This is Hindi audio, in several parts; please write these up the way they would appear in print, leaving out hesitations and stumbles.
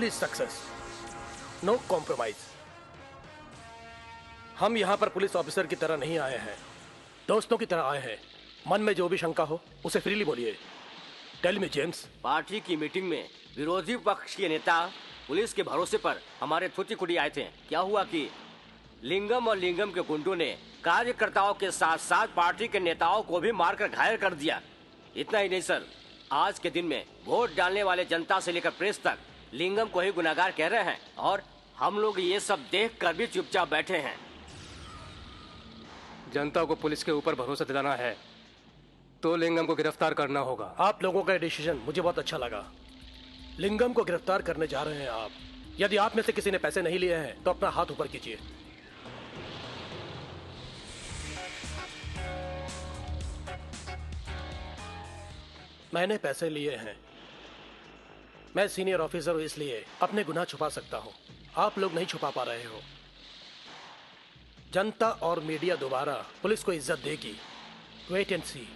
Is success, no compromise. हम यहाँ पर पुलिस ऑफिसर की तरह नहीं आए हैं, दोस्तों की तरह आए हैं। मन में जो भी शंका हो उसे फ्रीली बोलिए। Tell me James. पार्टी की मीटिंग में विरोधी पक्ष के नेता पुलिस के भरोसे पर हमारे थूथी-कुटी आए थे। क्या हुआ कि लिंगम और लिंगम के गुंडों ने कार्यकर्ताओं के साथ साथ पार्टी के नेताओं को भी मारकर घायल कर दिया। इतना ही नहीं सर, आज के दिन में वोट डालने वाले जनता से लेकर प्रेस तक लिंगम को ही गुनाहगार कह रहे हैं और हम लोग ये सब देखकर भी चुपचाप बैठे हैं। जनता को पुलिस के ऊपर भरोसा दिलाना है तो लिंगम को गिरफ्तार करना होगा। आप लोगों का डिसीजन मुझे बहुत अच्छा लगा। लिंगम को गिरफ्तार करने जा रहे हैं आप। यदि आप में से किसी ने पैसे नहीं लिए हैं तो अपना हाथ ऊपर कीजिए। मैंने पैसे लिए हैं। मैं सीनियर ऑफिसर हूं, इसलिए अपने गुनाह छुपा सकता हूं। आप लोग नहीं छुपा पा रहे हो। जनता और मीडिया दोबारा पुलिस को इज्जत देगी। वेट एंड सी।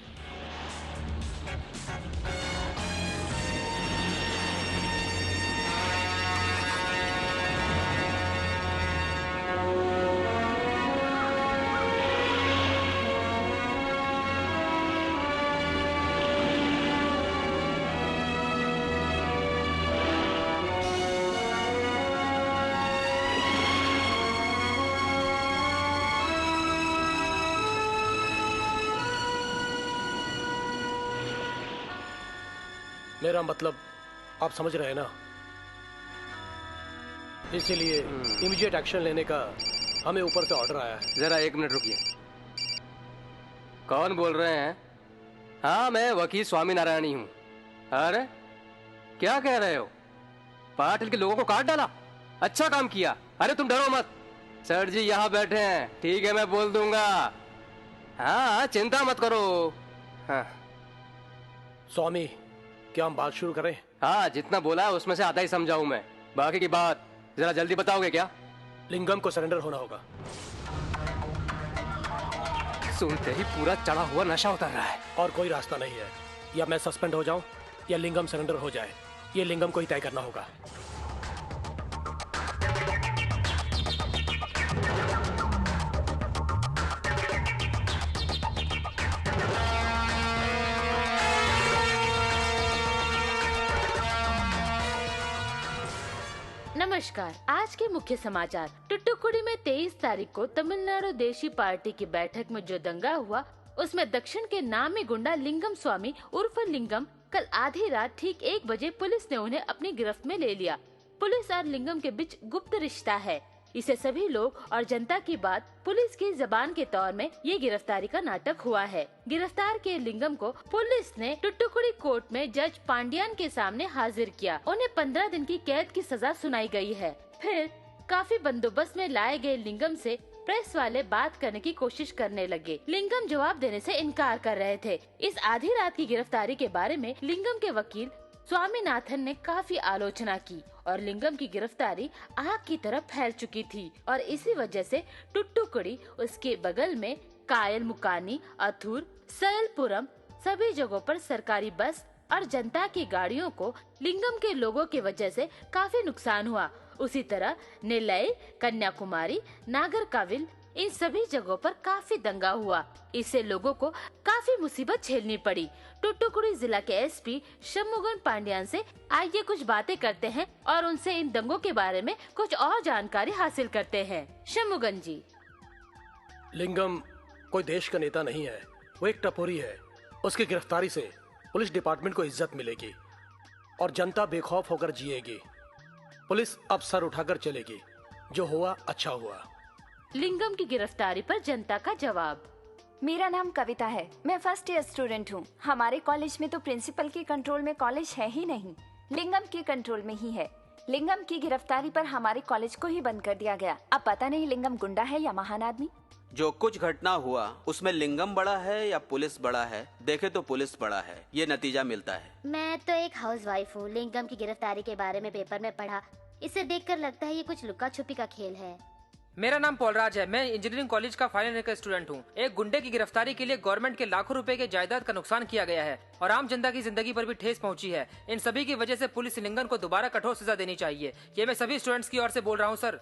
मेरा मतलब आप समझ रहे हैं ना? इसीलिए इमीडिएट एक्शन लेने का हमें ऊपर से ऑर्डर आया है। जरा 1 मिनट रुकिए। कौन बोल रहे हैं? हाँ, मैं वकील स्वामी नारायणी हूँ। अरे क्या कह रहे हो? पाटिल के लोगों को काट डाला? अच्छा काम किया। अरे तुम डरो मत, सर जी यहाँ बैठे हैं। ठीक है, मैं बोल दूंगा। हाँ, चिंता मत करो। हाँ स्वामी, क्या हम बात शुरू करें? हाँ, जितना बोला है उसमें से आधा ही समझाऊं मैं। बाकी की बात जरा जल्दी बताओगे क्या? लिंगम को सरेंडर होना होगा। सुनते ही पूरा चढ़ा हुआ नशा उतर रहा है। और कोई रास्ता नहीं है। या मैं सस्पेंड हो जाऊं या लिंगम सरेंडर हो जाए, ये लिंगम को ही तय करना होगा। नमस्कार। आज के मुख्य समाचार। टुट्टुकुड़ी में 23 तारीख को तमिलनाडु देशी पार्टी की बैठक में जो दंगा हुआ, उसमें दक्षिण के नामी गुंडा लिंगम स्वामी उर्फ लिंगम कल आधी रात ठीक 1 बजे पुलिस ने उन्हें अपनी गिरफ्त में ले लिया। पुलिस और लिंगम के बीच गुप्त रिश्ता है, इसे सभी लोग और जनता की बात पुलिस की जबान के तौर में ये गिरफ्तारी का नाटक हुआ है। गिरफ्तार के लिंगम को पुलिस ने टुट्टुकुड़ी कोर्ट में जज पांड्यान के सामने हाजिर किया। उन्हें 15 दिन की कैद की सजा सुनाई गई है। फिर काफी बंदोबस्त में लाए गए लिंगम से प्रेस वाले बात करने की कोशिश करने लगे। लिंगम जवाब देने से इनकार कर रहे थे। इस आधी रात की गिरफ्तारी के बारे में लिंगम के वकील स्वामीनाथन ने काफी आलोचना की और लिंगम की गिरफ्तारी आग की तरह फैल चुकी थी और इसी वजह से टुट्टुकुड़ी, उसके बगल में कायल मुकानी, अथुर, सयलपुरम सभी जगहों पर सरकारी बस और जनता की गाड़ियों को लिंगम के लोगों की वजह से काफी नुकसान हुआ। उसी तरह नेल्लई, कन्याकुमारी, नागरकोविल इन सभी जगहों पर काफी दंगा हुआ। इससे लोगों को काफी मुसीबत झेलनी पड़ी। टुट्टुकुड़ी जिला के एसपी शम्मुगन पांड्यान से आइए कुछ बातें करते हैं और उनसे इन दंगों के बारे में कुछ और जानकारी हासिल करते हैं। शम्मुगन जी। लिंगम कोई देश का नेता नहीं है, वो एक टपोरी है। उसकी गिरफ्तारी से पुलिस डिपार्टमेंट को इज्जत मिलेगी और जनता बेखौफ होकर जिएगी। पुलिस अब सर उठाकर चलेगी। जो हुआ अच्छा हुआ। लिंगम की गिरफ्तारी पर जनता का जवाब। मेरा नाम कविता है, मैं फर्स्ट ईयर स्टूडेंट हूँ। हमारे कॉलेज में तो प्रिंसिपल के कंट्रोल में कॉलेज है ही नहीं, लिंगम के कंट्रोल में ही है। लिंगम की गिरफ्तारी पर हमारे कॉलेज को ही बंद कर दिया गया। अब पता नहीं लिंगम गुंडा है या महान आदमी। जो कुछ घटना हुआ उसमें लिंगम बड़ा है या पुलिस बड़ा है? देखे तो पुलिस बड़ा है, ये नतीजा मिलता है। मैं तो एक हाउसवाइफ हूँ। लिंगम की गिरफ्तारी के बारे में पेपर में पढ़ा। इसे देखकर लगता है ये कुछ लुका छुपी का खेल है। मेरा नाम पॉलराज है। मैं इंजीनियरिंग कॉलेज का फाइनल ईयर का स्टूडेंट हूँ। एक गुंडे की गिरफ्तारी के लिए गवर्नमेंट के लाखों रुपए के जायदाद का नुकसान किया गया है और आम जनता की जिंदगी पर भी ठेस पहुंची है। इन सभी की वजह से पुलिस लिंगम को दोबारा कठोर सजा देनी चाहिए। ये मैं सभी स्टूडेंट्स की ओर से बोल रहा हूँ सर।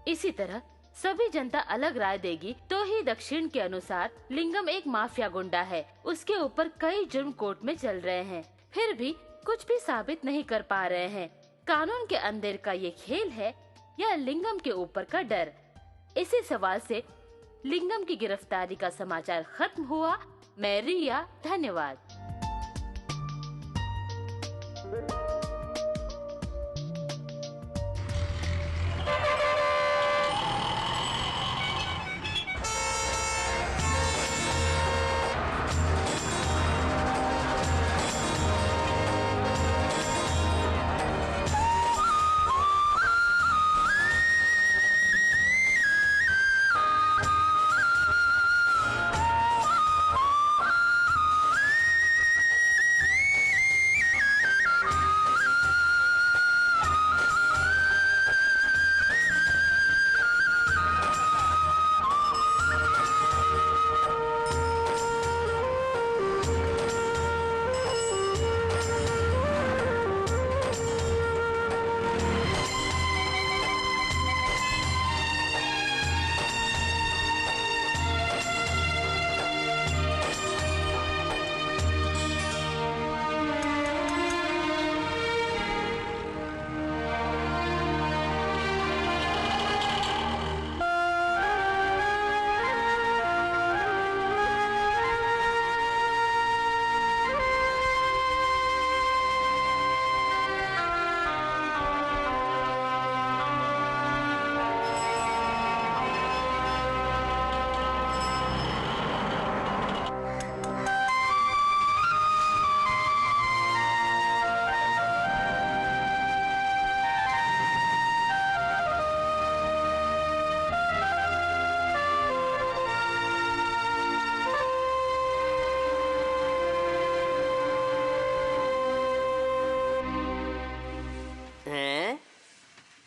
इसी तरह सभी जनता अलग राय देगी तो ही दक्षिण के अनुसार लिंगम एक माफिया गुंडा है। उसके ऊपर कई जुर्म कोर्ट में चल रहे हैं, फिर भी कुछ भी साबित नहीं कर पा रहे हैं। कानून के अंदर का ये खेल है या लिंगम के ऊपर का डर? इसी सवाल से लिंगम की गिरफ्तारी का समाचार खत्म हुआ। मैं रिया, धन्यवाद।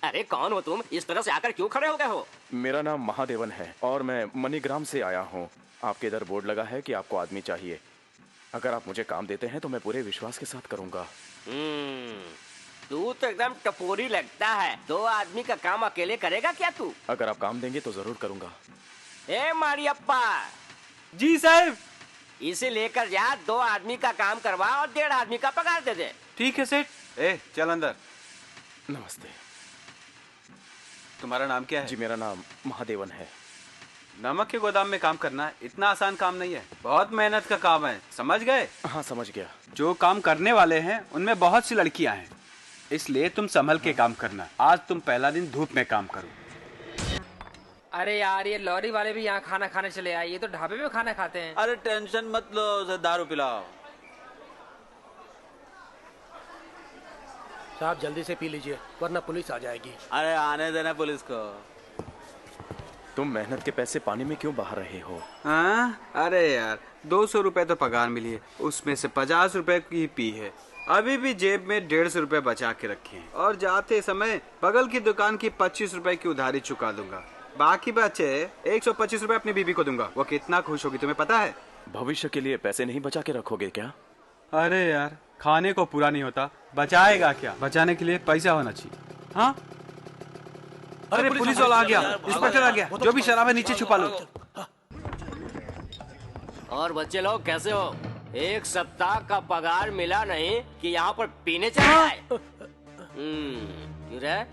अरे कौन हो तुम? इस तरह से आकर क्यों खड़े हो गए हो? मेरा नाम महादेवन है और मैं मणिग्राम से आया हूँ। आपके इधर बोर्ड लगा है कि आपको आदमी चाहिए। अगर आप मुझे काम देते हैं तो मैं पूरे विश्वास के साथ करूँगा। तू तो एकदम टपोरी लगता है। 2 आदमी का काम अकेले करेगा क्या तू? अगर आप काम देंगे तो जरूर करूँगा। ए मारियप्पा। जी साहब। इसे लेकर जा, 2 आदमी का काम करवा और 1.5 आदमी का पगार दे दे। ठीक है सेठ। ए चल अंदर। नमस्ते। तुम्हारा नाम क्या है? जी मेरा नाम महादेवन है। नमक के गोदाम में काम करना इतना आसान काम नहीं है, बहुत मेहनत का काम है, समझ गए? हाँ समझ गया। जो काम करने वाले हैं उनमें बहुत सी लड़कियां हैं, इसलिए तुम संभल के काम करना। आज तुम पहला दिन धूप में काम करो। अरे यार, ये लॉरी वाले भी यहाँ खाना खाने चले आए। ये तो ढाबे में खाना खाते हैं। अरे टेंशन मत लो, उसे दारू पिलाओ। साहब जल्दी से पी लीजिए वरना पुलिस आ जाएगी। अरे आने देना पुलिस को। तुम मेहनत के पैसे पानी में क्यों बहा रहे हो? हाँ? अरे यार 200 रुपए तो पगार मिली है, उसमें से 50 रुपए की पी है। अभी भी जेब में 150 रुपए बचा के रखे हैं और जाते समय बगल की दुकान की 25 रुपए की उधारी चुका दूंगा। बाकी बचे 125 रुपए अपनी बीबी को दूंगा। वो कितना खुश होगी तुम्हें पता है? भविष्य के लिए पैसे नहीं बचा के रखोगे क्या? अरे यार खाने को पूरा नहीं होता, बचाएगा क्या? बचाने के लिए पैसा होना चाहिए। हाँ? अरे पुलिस वाला आ गया, इंस्पेक्टर आ गया। जो भी शराब है नीचे छुपा लो। और बच्चे लोग कैसे हो? 1 सप्ताह का पगार मिला नहीं कि यहाँ पर पीने चला है? क्यों रे?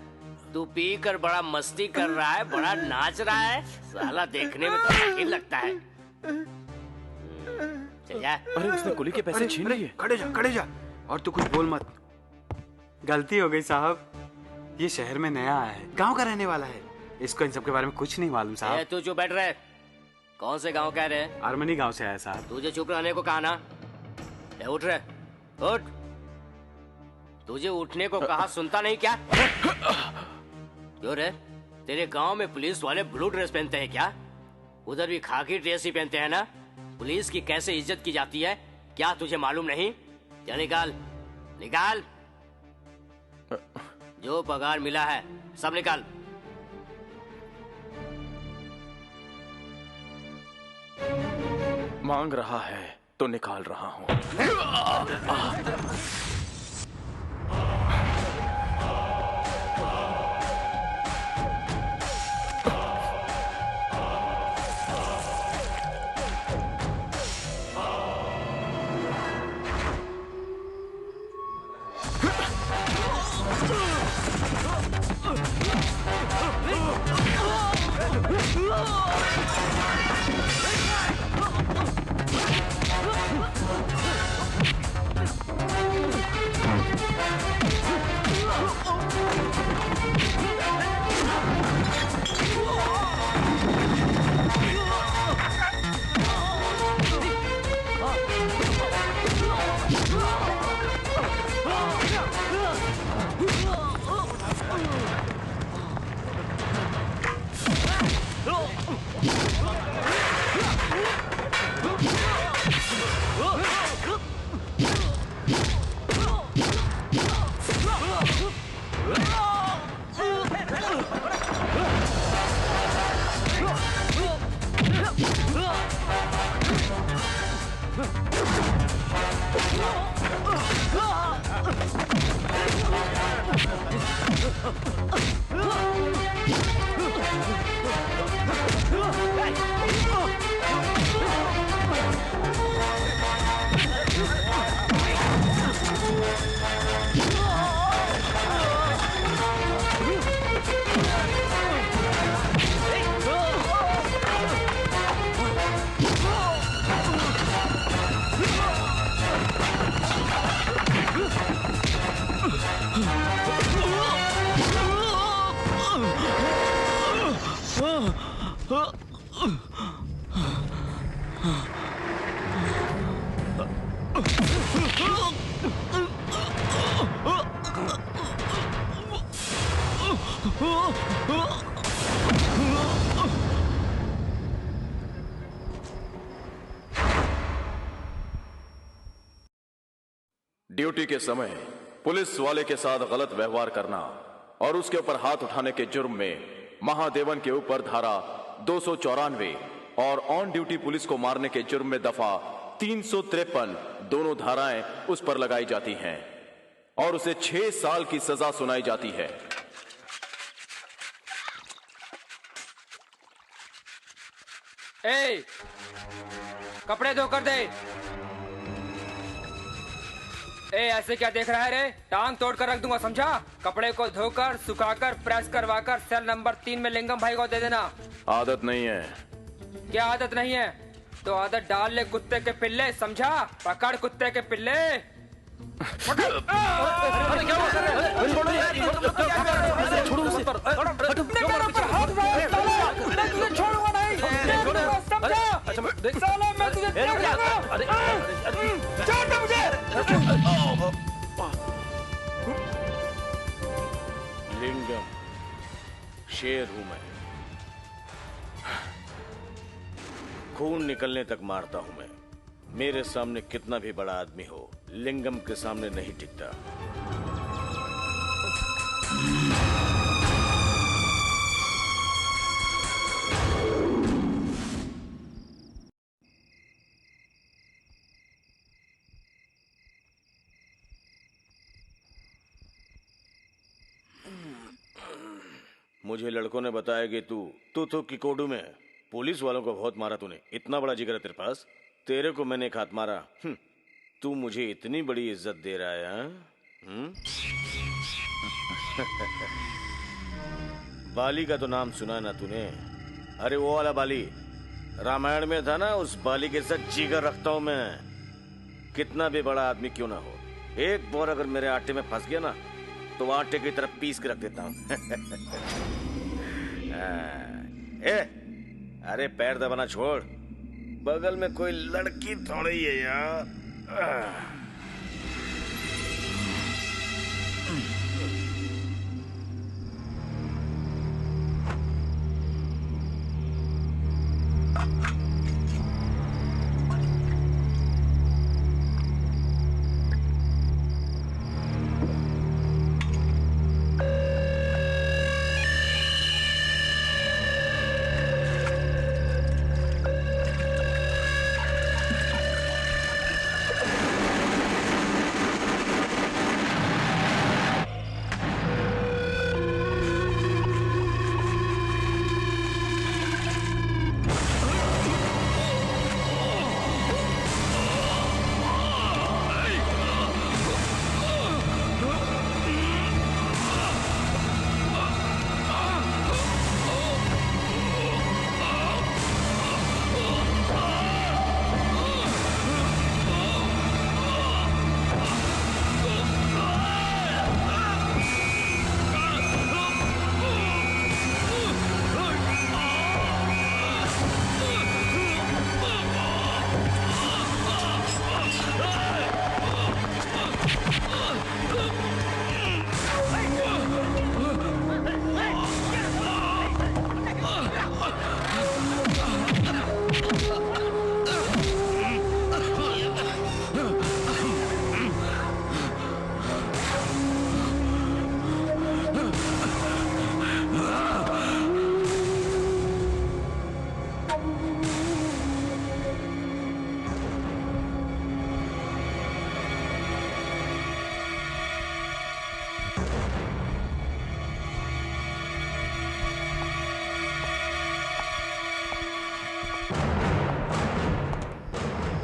तू पी कर बड़ा मस्ती कर रहा है, बड़ा नाच रहा है। साला देखने में तो शकील लगता है। चल जा। अरे उसने कुली के पैसे छीन लिए। खड़े जा और तू कुछ बोल मत। गलती हो गई साहब, ये शहर में नया आया है, गांव का रहने वाला है, इसको इन सब के बारे में कुछ नहीं मालूम साहब। तू चुप बैठ रहे। कौन से गांव कह रहे? आर्मनी गांव से आया साहब। तुझे चुप रहने को कहा ना? उठ रहे, उठ। तुझे उठने को कहा, सुनता नहीं क्या? क्यों रे? तेरे गांव में पुलिस वाले ब्लू ड्रेस पहनते हैं क्या? उधर भी खाकी ड्रेस ही पहनते हैं ना? पुलिस की कैसे इज्जत की जाती है क्या तुझे मालूम नहीं? क्या निकाल निकाल, जो पगार मिला है सब निकाल। मांग रहा है तो निकाल रहा हूं। ड्यूटी के समय पुलिस वाले के साथ गलत व्यवहार करना और उसके ऊपर हाथ उठाने के जुर्म में महादेवन के ऊपर धारा 294 और ऑन ड्यूटी पुलिस को मारने के जुर्म में दफा 353 दोनों धाराएं उस पर लगाई जाती हैं और उसे 6 साल की सजा सुनाई जाती है। ए, कपड़े धो कर दे। ए, ऐसे क्या देख रहा है रे? टांग तोड़ कर रख दूंगा, समझा? कपड़े को धोकर सुखाकर प्रेस करवाकर सेल नंबर 3 में लिंगम भाई को दे देना। आदत नहीं है। क्या आदत नहीं है? तो आदत डाल ले कुत्ते के पिल्ले, समझा? पकड़ कुत्ते के पिल्ले। छोड़ूंगा नहीं, साला मैं तुझे लिंगम शेर हूं मैं, खून निकलने तक मारता हूं मैं। मेरे सामने कितना भी बड़ा आदमी हो, लिंगम के सामने नहीं टिकता। मुझे लड़कों ने बताया कि तू तो किकोडू में पुलिस वालों को बहुत मारा तूने। इतना बड़ा जिगर है तेरे पास? तेरे को मैंने एक हाथ मारा, तू मुझे इतनी बड़ी इज्जत दे रहा है? बाली का तो नाम सुना ना तूने? अरे वो वाला बाली, रामायण में था ना, उस बाली के साथ जिगर रखता हूं मैं। कितना भी बड़ा आदमी क्यों ना हो, एक बोर अगर मेरे आटे में फंस गया ना तो आटे की तरफ पीस के रख देता हूं। अरे पैर दबाना छोड़, बगल में कोई लड़की थोड़ी है यार।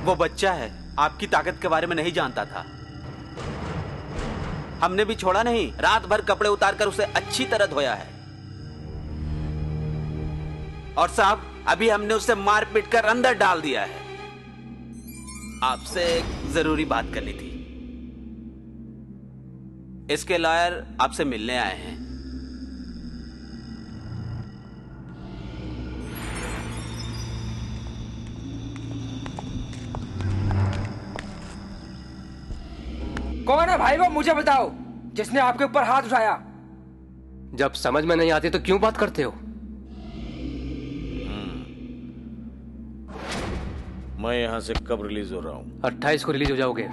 वो बच्चा है, आपकी ताकत के बारे में नहीं जानता था। हमने भी छोड़ा नहीं, रात भर कपड़े उतारकर उसे अच्छी तरह धोया है। और साहब, अभी हमने उसे मार पीट कर अंदर डाल दिया है। आपसे एक जरूरी बात करनी थी। इसके लॉयर आपसे मिलने आए हैं। कौन है भाई वो, मुझे बताओ, जिसने आपके ऊपर हाथ उठाया? जब समझ में नहीं आती तो क्यों बात करते हो? मैं यहाँ से कब रिलीज हो रहा हूँ? 28 को रिलीज हो जाओगे।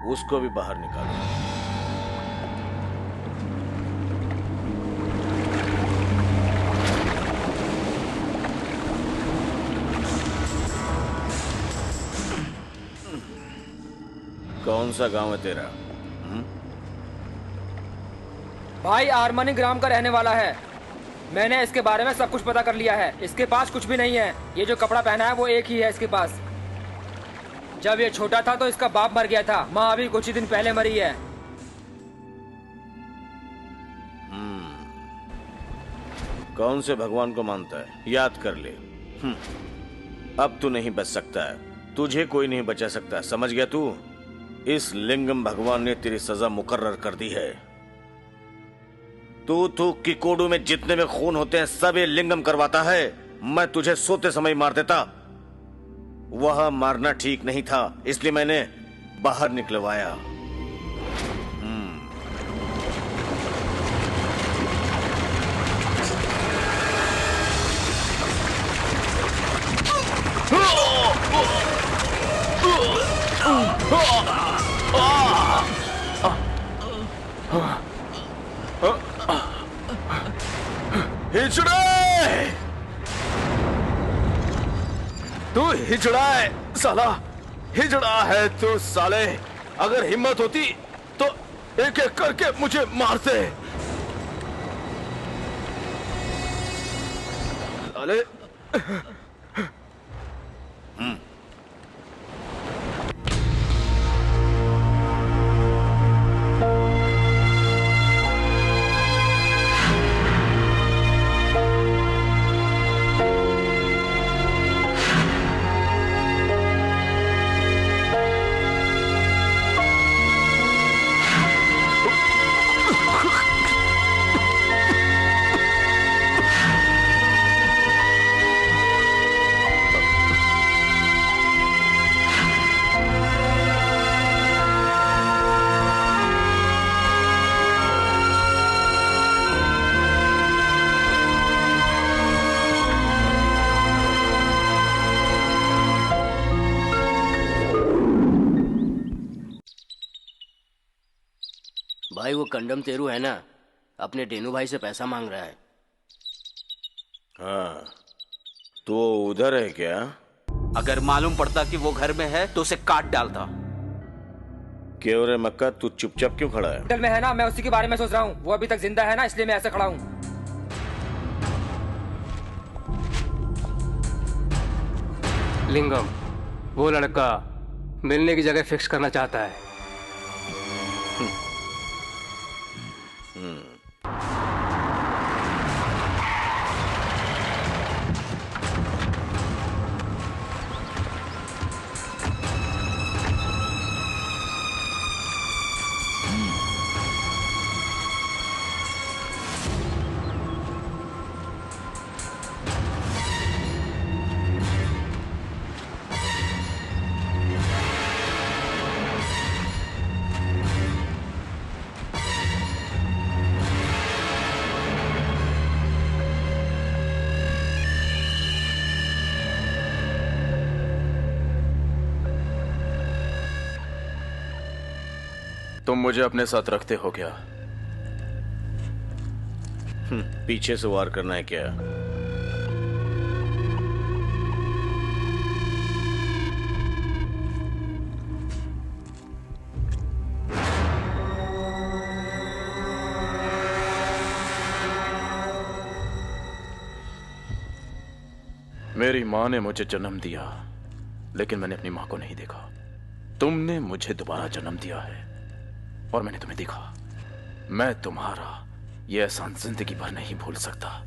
उसको भी बाहर निकालो। कौन सा गांव है तेरा? भाई आर्मनी ग्राम का रहने वाला है। मैंने इसके बारे में सब कुछ पता कर लिया है। इसके पास कुछ भी नहीं है। ये जो कपड़ा पहना है वो एक ही है इसके पास। जब ये छोटा था तो इसका बाप मर गया था। माँ अभी कुछ ही दिन पहले मरी है। कौन से भगवान को मानता है? याद कर ले। अब तू नहीं बच सकता है। तुझे कोई नहीं बचा सकता, समझ गया तू? इस लिंगम भगवान ने तेरी सजा मुकर्रर कर दी है। तू किकोडू में जितने में खून होते हैं सब ये लिंगम करवाता है। मैं तुझे सोते समय मार देता। वह मारना ठीक नहीं था, इसलिए मैंने बाहर निकलवाया। हिजड़ा! तू हिजड़ा है साला, हिजड़ा है तू साले। अगर हिम्मत होती तो एक एक करके मुझे मारते। साले। भाई वो कंडम तेरू है ना, अपने डेनू भाई से पैसा मांग रहा है। हाँ, तो उधर है क्या? अगर मालूम पड़ता कि वो घर में है तो उसे काट डालता। क्यों रे मक्का, तू चुपचाप क्यों खड़ा है? होटल में है ना, मैं उसी के बारे में सोच रहा हूँ। वो अभी तक जिंदा है ना, इसलिए मैं ऐसे खड़ा हूँ। लिंगम, वो लड़का मिलने की जगह फिक्स करना चाहता है। तुम मुझे अपने साथ रखते हो क्या? पीछे से वार करना है क्या? मेरी माँ ने मुझे जन्म दिया, लेकिन मैंने अपनी मां को नहीं देखा। तुमने मुझे दोबारा जन्म दिया है और मैंने तुम्हें देखा। मैं तुम्हारा यह एहसान जिंदगी भर नहीं भूल सकता।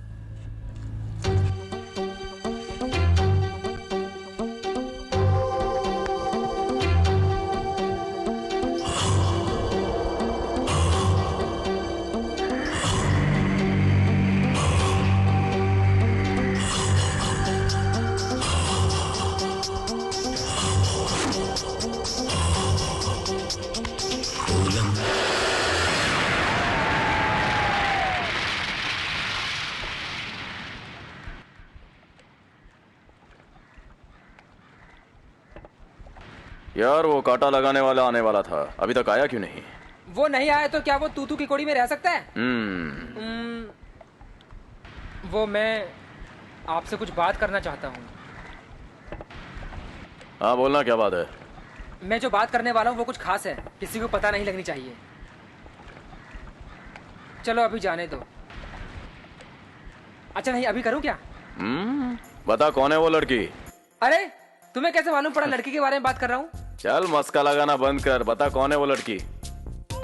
यार वो कांटा लगाने वाला आने वाला था, अभी तक आया क्यों नहीं? वो नहीं आया तो क्या वो तूतू की कोड़ी में रह सकता है? वो मैं आपसे कुछ बात करना चाहता हूँ। हाँ बोलना, क्या बात है? मैं जो बात करने वाला हूँ वो कुछ खास है, किसी को पता नहीं लगनी चाहिए। चलो अभी जाने दो। अच्छा नहीं, अभी करूँ क्या? बता कौन है वो लड़की? अरे तुम्हें कैसे मालूम पड़ा लड़की के बारे में बात कर रहा हूँ? चल मस्का लगाना बंद कर, बता कौन है वो लड़की?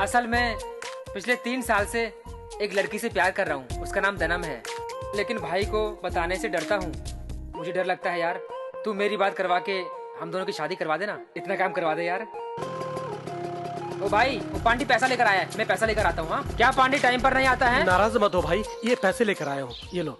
असल में पिछले 3 साल से एक लड़की से प्यार कर रहा हूँ, उसका नाम दनम है। लेकिन भाई को बताने से डरता हूँ। मुझे डर लगता है यार, तू मेरी बात करवा के हम दोनों की शादी करवा देना, इतना काम करवा दे यार। ओ भाई, वो पांडी पैसा लेकर आया है, मैं पैसा लेकर आता हूँ। हाँ क्या पांडी टाइम पर नहीं आता है? नाराज मत हो भाई, ये पैसे लेकर आया हूँ, ये लो।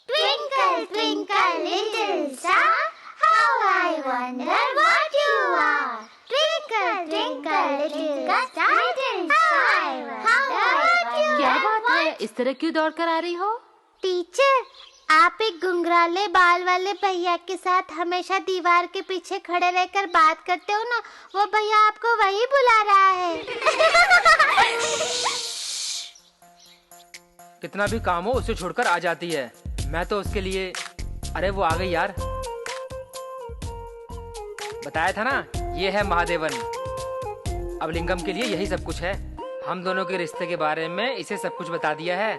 Twinkle, twinkle, little star, how I wonder what you are. Twinkle, twinkle, little star, how I wonder what you are. क्या बात है, इस तरह क्यों दौड़ कर आ रही हो? टीचर, आप एक गुंगराले बाल वाले भैया के साथ हमेशा दीवार के पीछे खड़े रहकर बात करते हो ना, वो भैया आपको वही बुला रहा है। कितना भी काम हो उसे छोड़कर आ जाती है। मैं तो उसके लिए, अरे वो आ गई यार। बताया था ना, ये है महादेवन। अब लिंगम के लिए यही सब कुछ है। हम दोनों के रिश्ते के बारे में इसे सब कुछ बता दिया है।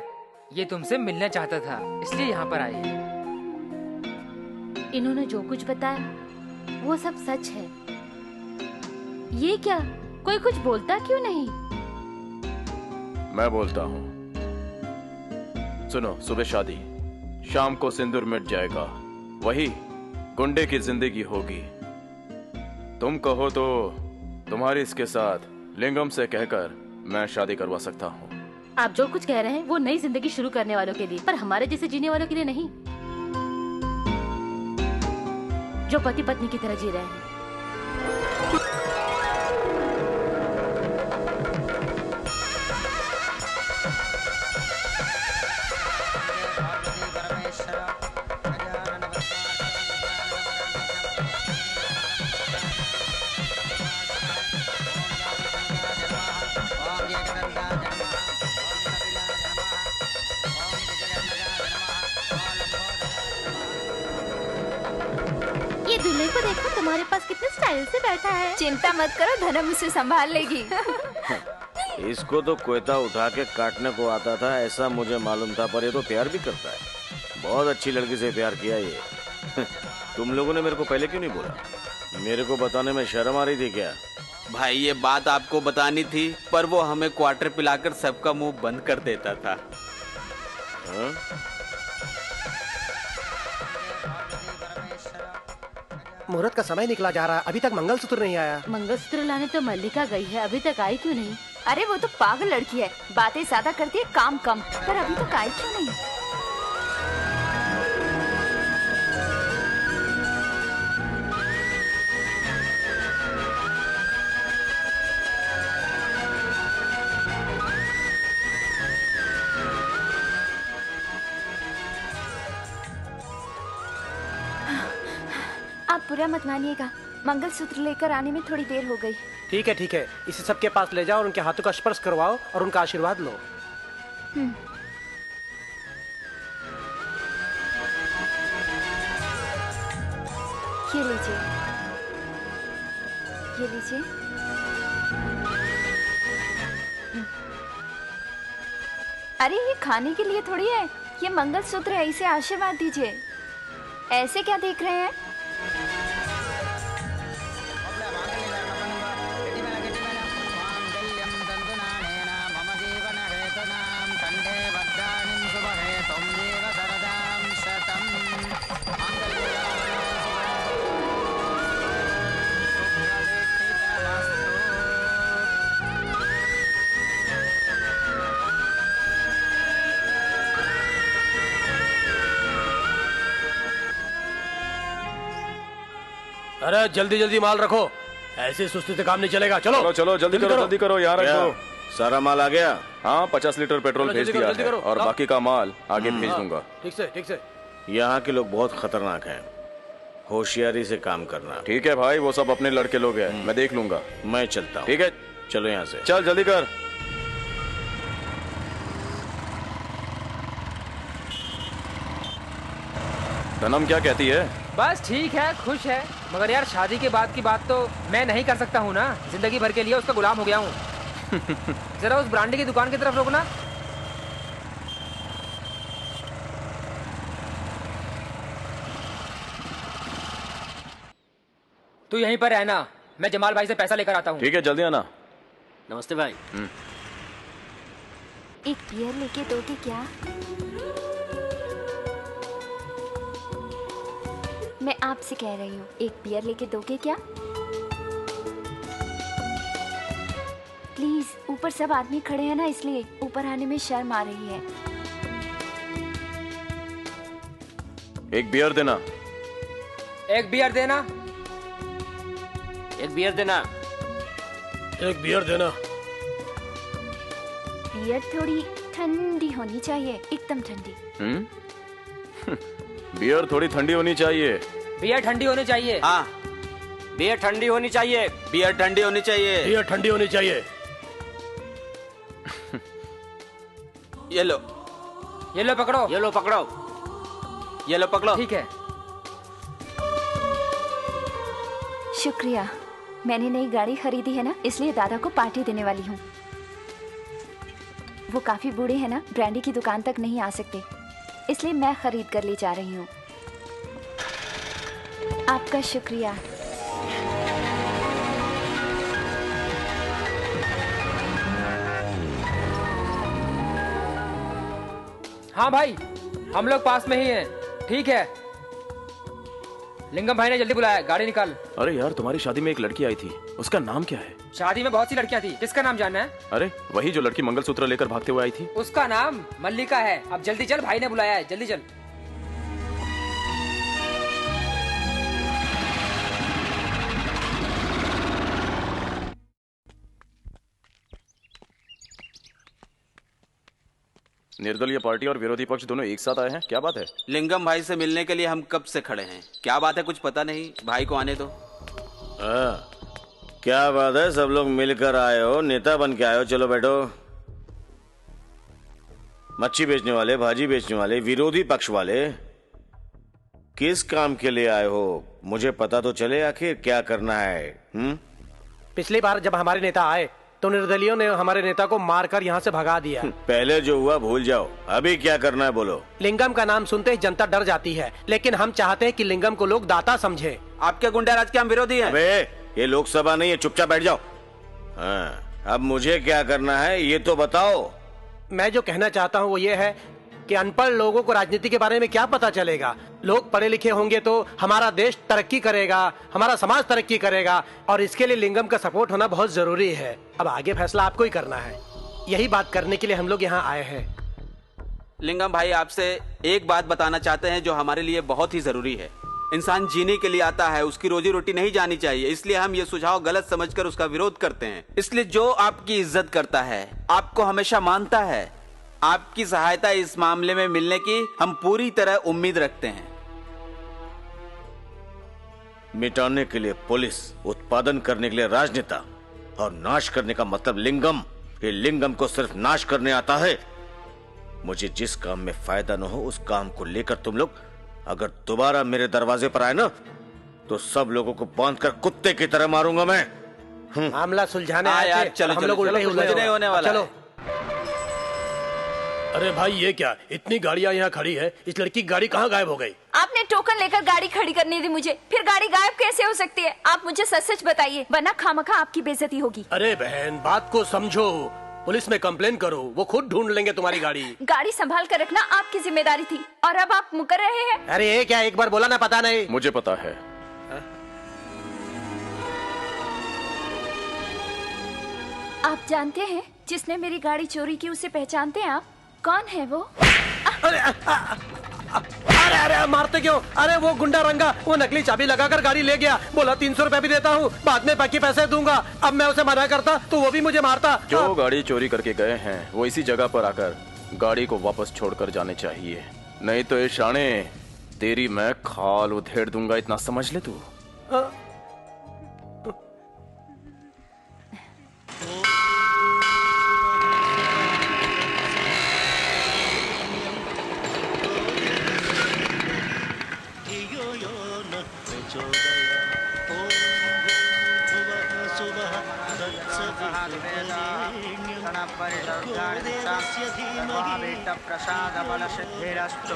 ये तुमसे मिलना चाहता था, इसलिए यहाँ पर आई है। इन्होंने जो कुछ बताया वो सब सच है। ये क्या, कोई कुछ बोलता क्यों नहीं? मैं बोलता हूँ। सुनो, सुबह शादी, शाम को सिंदूर मिट जाएगा, वही गुंडे की जिंदगी होगी। तुम कहो तो तुम्हारी इसके साथ लिंगम से कहकर मैं शादी करवा सकता हूँ। आप जो कुछ कह रहे हैं वो नई जिंदगी शुरू करने वालों के लिए, पर हमारे जैसे जीने वालों के लिए नहीं, जो पति पत्नी की तरह जी रहे हैं। ये दूल्हे को देखो, तुम्हारे पास कितने स्टाइल से बैठा है। चिंता मत करो, धनम उसे संभाल लेगी। इसको तो कोयता उठा के काटने को आता था, ऐसा मुझे मालूम था, पर ये तो प्यार भी करता है। बहुत अच्छी लड़की से प्यार किया ये। तुम लोगों ने मेरे को पहले क्यों नहीं बोला? मेरे को बताने में शर्म आ रही थी क्या? भाई ये बात आपको बतानी थी, पर वो हमें क्वार्टर पिलाकर सबका मुंह बंद कर देता था। हाँ? मुहूर्त का समय निकला जा रहा है, अभी तक मंगलसूत्र नहीं आया। मंगलसूत्र लाने तो मल्लिका गई है, अभी तक आई क्यों नहीं? अरे वो तो पागल लड़की है, बातें ज्यादा करती है, काम कम, पर अभी तक आई क्यों नहीं? आप बुरा मत मानिएगा, मंगलसूत्र लेकर आने में थोड़ी देर हो गई। ठीक है ठीक है, इसे सबके पास ले जाओ और उनके हाथों का स्पर्श करवाओ और उनका आशीर्वाद लो। ये लीजिए, ये लीजिए। अरे ये खाने के लिए थोड़ी है, ये मंगलसूत्र है, इसे आशीर्वाद दीजिए। ऐसे क्या देख रहे हैं? अरे जल्दी जल्दी माल रखो, ऐसे सुस्ती से काम नहीं चलेगा। चलो चलो चलो जल्दी करो यहाँ रख दो। सारा माल आ गया? हाँ 50 लीटर पेट्रोल भेज दिया है और बाकी का माल आगे भेज दूंगा। ठीक से। यहाँ के लोग बहुत खतरनाक हैं, होशियारी से काम करना। ठीक है भाई, वो सब अपने लड़के लोग हैं, मैं देख लूंगा। मैं चलता हूँ। ठीक है चलो यहाँ से। चल जल्दी कर। सनम क्या कहती है? बस ठीक है, खुश है, मगर यार शादी के बाद की बात तो मैं नहीं कर सकता हूँ ना। जिंदगी भर के लिए उसका गुलाम हो गया हूँ। जरा उस ब्रांडी की दुकान की तरफ रोकना। तू यहीं पर रहना, मैं जमाल भाई से पैसा लेकर आता हूँ। ठीक है जल्दी आना। नमस्ते भाई। एक बियर लेके दोगे क्या? मैं आपसे कह रही हूँ, एक बियर लेके दोगे क्या? प्लीज, ऊपर सब आदमी खड़े हैं ना, इसलिए ऊपर आने में शर्म आ रही है। एक बियर देना। एक बियर देना। एक बियर देना। एक बियर देना। बियर थोड़ी ठंडी होनी चाहिए, एकदम ठंडी। बियर थोड़ी ठंडी होनी चाहिए। बियर ठंडी होनी चाहिए। हाँ, बियर ठंडी होनी चाहिए। बियर ठंडी होनी चाहिए। बियर ठंडी होनी चाहिए। ये लो। ये लो पकड़ो। ये लो पकड़ो। ये लो पकड़ो। ठीक है। शुक्रिया, मैंने नई गाड़ी खरीदी है ना, इसलिए दादा को पार्टी देने वाली हूँ। वो काफी बूढ़े हैं ना, ब्रांडी की दुकान तक नहीं आ सकते, इसलिए मैं खरीद कर ले जा रही हूँ। आपका शुक्रिया। हाँ भाई, हम लोग पास में ही हैं। ठीक है, लिंगम भाई ने जल्दी बुलाया, गाड़ी निकाल। अरे यार, तुम्हारी शादी में एक लड़की आई थी, उसका नाम क्या है? शादी में बहुत सी लड़कियां थी, किसका नाम जानना है? अरे वही जो लड़की मंगलसूत्र लेकर भागते हुए आई थी। उसका नाम मल्लिका है। अब जल्दी चल, भाई ने बुलाया है, जल्दी चल। निर्दलीय पार्टी और विरोधी पक्ष दोनों एक साथ आए हैं, क्या बात है? लिंगम भाई से मिलने के लिए हम कब से खड़े हैं। क्या बात है, कुछ पता नहीं। भाई को आने दो। क्या बात है, सब लोग मिलकर आए हो, नेता बन के आए हो। चलो बैठो। मच्छी बेचने वाले, भाजी बेचने वाले, विरोधी पक्ष वाले, किस काम के लिए आए हो? मुझे पता तो चले आखिर क्या करना है। पिछली बार जब हमारे नेता आए तो निर्दलियों ने हमारे नेता को मारकर यहाँ से भगा दिया। पहले जो हुआ भूल जाओ, अभी क्या करना है बोलो। लिंगम का नाम सुनते ही जनता डर जाती है, लेकिन हम चाहते हैं कि लिंगम को लोग दाता समझे। आपके गुंडा राज के हम विरोधी हैं। अबे ये लोकसभा नहीं है, चुपचाप बैठ जाओ। हाँ, अब मुझे क्या करना है ये तो बताओ। मैं जो कहना चाहता हूँ वो ये है कि अनपढ़ लोगों को राजनीति के बारे में क्या पता चलेगा। लोग पढ़े लिखे होंगे तो हमारा देश तरक्की करेगा, हमारा समाज तरक्की करेगा, और इसके लिए लिंगम का सपोर्ट होना बहुत जरूरी है। अब आगे फैसला आपको ही करना है। यही बात करने के लिए हम लोग यहाँ आए हैं। लिंगम भाई, आपसे एक बात बताना चाहते हैं जो हमारे लिए बहुत ही जरूरी है। इंसान जीने के लिए आता है, उसकी रोजी रोटी नहीं जानी चाहिए, इसलिए हम ये सुझाव गलत समझकर उसका विरोध करते हैं। इसलिए जो आपकी इज्जत करता है, आपको हमेशा मानता है, आपकी सहायता इस मामले में मिलने की हम पूरी तरह उम्मीद रखते हैं। मिटाने के लिए पुलिस, उत्पादन करने के लिए राजनेता और नाश करने का मतलब लिंगम। ये लिंगम को सिर्फ नाश करने आता है। मुझे जिस काम में फायदा न हो उस काम को लेकर तुम लोग अगर दोबारा मेरे दरवाजे पर आए ना तो सब लोगों को बांधकर कुत्ते की तरह मारूंगा मैं। मामला सुलझाने हाँ आए यार, थे, चलो हम लोग उल्टे ही उलझे नहीं होने वाला चलो। है। अरे भाई ये क्या, इतनी गाड़ियाँ यहाँ खड़ी है, इस लड़की की गाड़ी कहाँ गायब हो गई? आपने टोकन लेकर गाड़ी खड़ी करने दी मुझे, फिर गाड़ी गायब कैसे हो सकती है? आप मुझे सच सच बताइए, वरना खामखा आपकी बेइज्जती होगी। अरे बहन, बात को समझो, पुलिस में कंप्लेन करो, वो खुद ढूंढ लेंगे तुम्हारी गाड़ी। गाड़ी संभाल कर रखना आपकी जिम्मेदारी थी, और अब आप मुकर रहे हैं। अरे ये क्या, एक बार बोला ना पता नहीं। मुझे पता है। आप जानते हैं जिसने मेरी गाड़ी चोरी की, उसे पहचानते हैं आप? कौन है वो? अरे अरे अरे मारते क्यों? अरे वो गुंडा रंगा वो नकली चाबी लगाकर गाड़ी ले गया, बोला 300 रुपए भी देता हूँ, बाद में बाकी पैसे दूंगा। अब मैं उसे मना करता तो वो भी मुझे मारता। जो गाड़ी चोरी करके गए हैं वो इसी जगह पर आकर गाड़ी को वापस छोड़कर जाने चाहिए, नहीं तो ये शाने तेरी मैं खाल उधेड़ दूंगा, इतना समझ ले तू। प्रसाद बल सिद्धिरस्तु।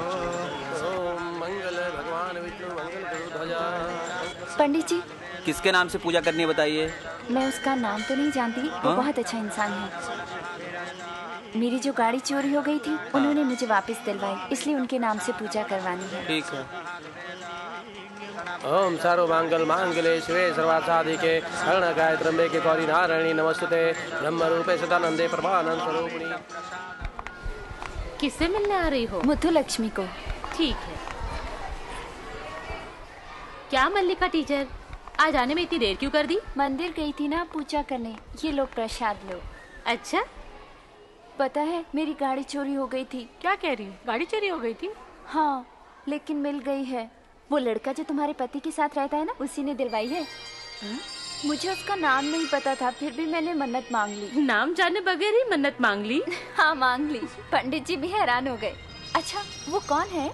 मंगल भगवान विष्णु मंगल गुरुध्वजा। पंडित जी, किसके नाम से पूजा करनी है बताइए? मैं उसका नाम तो नहीं जानती, वो बहुत अच्छा इंसान है। मेरी जो गाड़ी चोरी हो गई थी उन्होंने मुझे वापस दिलवाई, इसलिए उनके नाम से पूजा करवानी है। ठीक है। ओम सर्वमंगल मांगल्ये शिवे सर्वार्थसाधिके शरणकाय त्र्यंबके गौरी नारायणी नमस्तुते ब्रह्म रूपे सदानंदे परमानंद स्वरूपिणी। किससे मिलने आ रही हो? मुथु लक्ष्मी को। ठीक है। क्या मल्लिका टीचर, आज आने में इतनी देर क्यों कर दी? मंदिर गई थी ना पूजा करने, ये लो प्रसाद लो। अच्छा, पता है मेरी गाड़ी चोरी हो गई थी। क्या कह रही हो? गाड़ी चोरी हो गई थी? हाँ, लेकिन मिल गई है। वो लड़का जो तुम्हारे पति के साथ रहता है ना, उसी ने दिलवाई है। मुझे उसका नाम नहीं पता था, फिर भी मैंने मन्नत मांग ली। नाम जाने बगैर ही मन्नत मांग ली? हाँ मांग ली। पंडित जी भी हैरान हो गए। अच्छा, वो कौन है?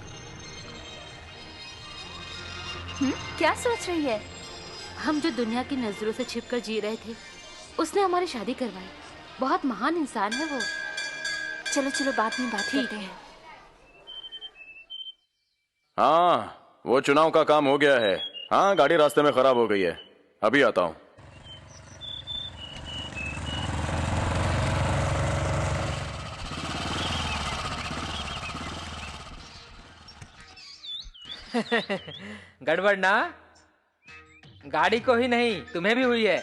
क्या सोच रही है? हम जो दुनिया की नजरों से छिपकर जी रहे थे, उसने हमारी शादी करवाई। बहुत महान इंसान है वो। चलो चलो बाद में बात करते हैं। हाँ, वो चुनाव का काम हो गया है। हाँ, गाड़ी रास्ते में खराब हो गई है, अभी आता हूँ। गड़बड़ ना? गाड़ी को ही नहीं, तुम्हें भी हुई है।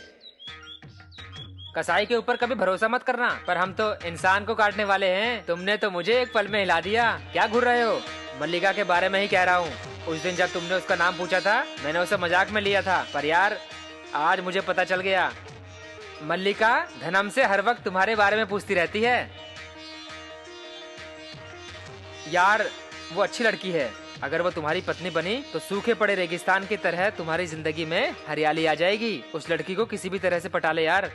कसाई के ऊपर कभी भरोसा मत करना, पर हम तो इंसान को काटने वाले हैं। तुमने तो मुझे एक पल में हिला दिया। क्या घूर रहे हो? मल्लिका के बारे में ही कह रहा हूँ। उस दिन जब तुमने उसका नाम पूछा था, मैंने उसे मजाक में लिया था, पर यार आज मुझे पता चल गया। मल्लिका धनम से हर वक्त तुम्हारे बारे में पूछती रहती है। यार वो अच्छी लड़की है। अगर वो तुम्हारी पत्नी बनी तो सूखे पड़े रेगिस्तान की तरह तुम्हारी जिंदगी में हरियाली आ जाएगी। उस लड़की को किसी भी तरह से पटा ले यार।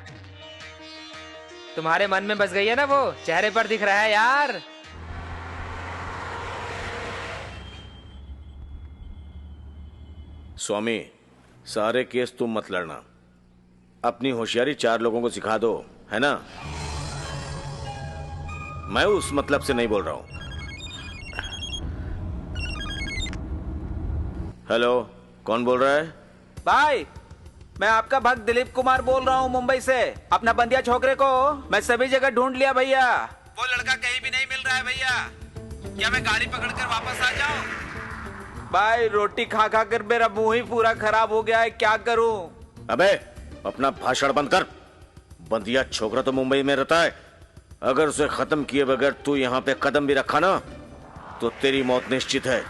तुम्हारे मन में बस गई है ना, वो चेहरे पर दिख रहा है यार। स्वामी, सारे केस तुम मत लड़ना, अपनी होशियारी 4 लोगों को सिखा दो, है ना? मैं उस मतलब से नहीं बोल रहा हूं। हेलो, कौन बोल रहा है? भाई, मैं आपका भक्त दिलीप कुमार बोल रहा हूँ मुंबई से। अपना बंदिया छोकरे को मैं सभी जगह ढूंढ लिया भैया। वो लड़का कहीं भी नहीं मिल रहा है भैया। क्या मैं गाड़ी पकड़कर वापस आ जाऊं? भाई, रोटी खा खा कर मेरा मुंह ही पूरा खराब हो गया है, क्या करूं? अबे अपना भाषण बंद कर। बंदिया छोकरा तो मुंबई में रहता है। अगर उसे खत्म किए बगैर तू यहाँ पे कदम भी रखा ना, तो तेरी मौत निश्चित है।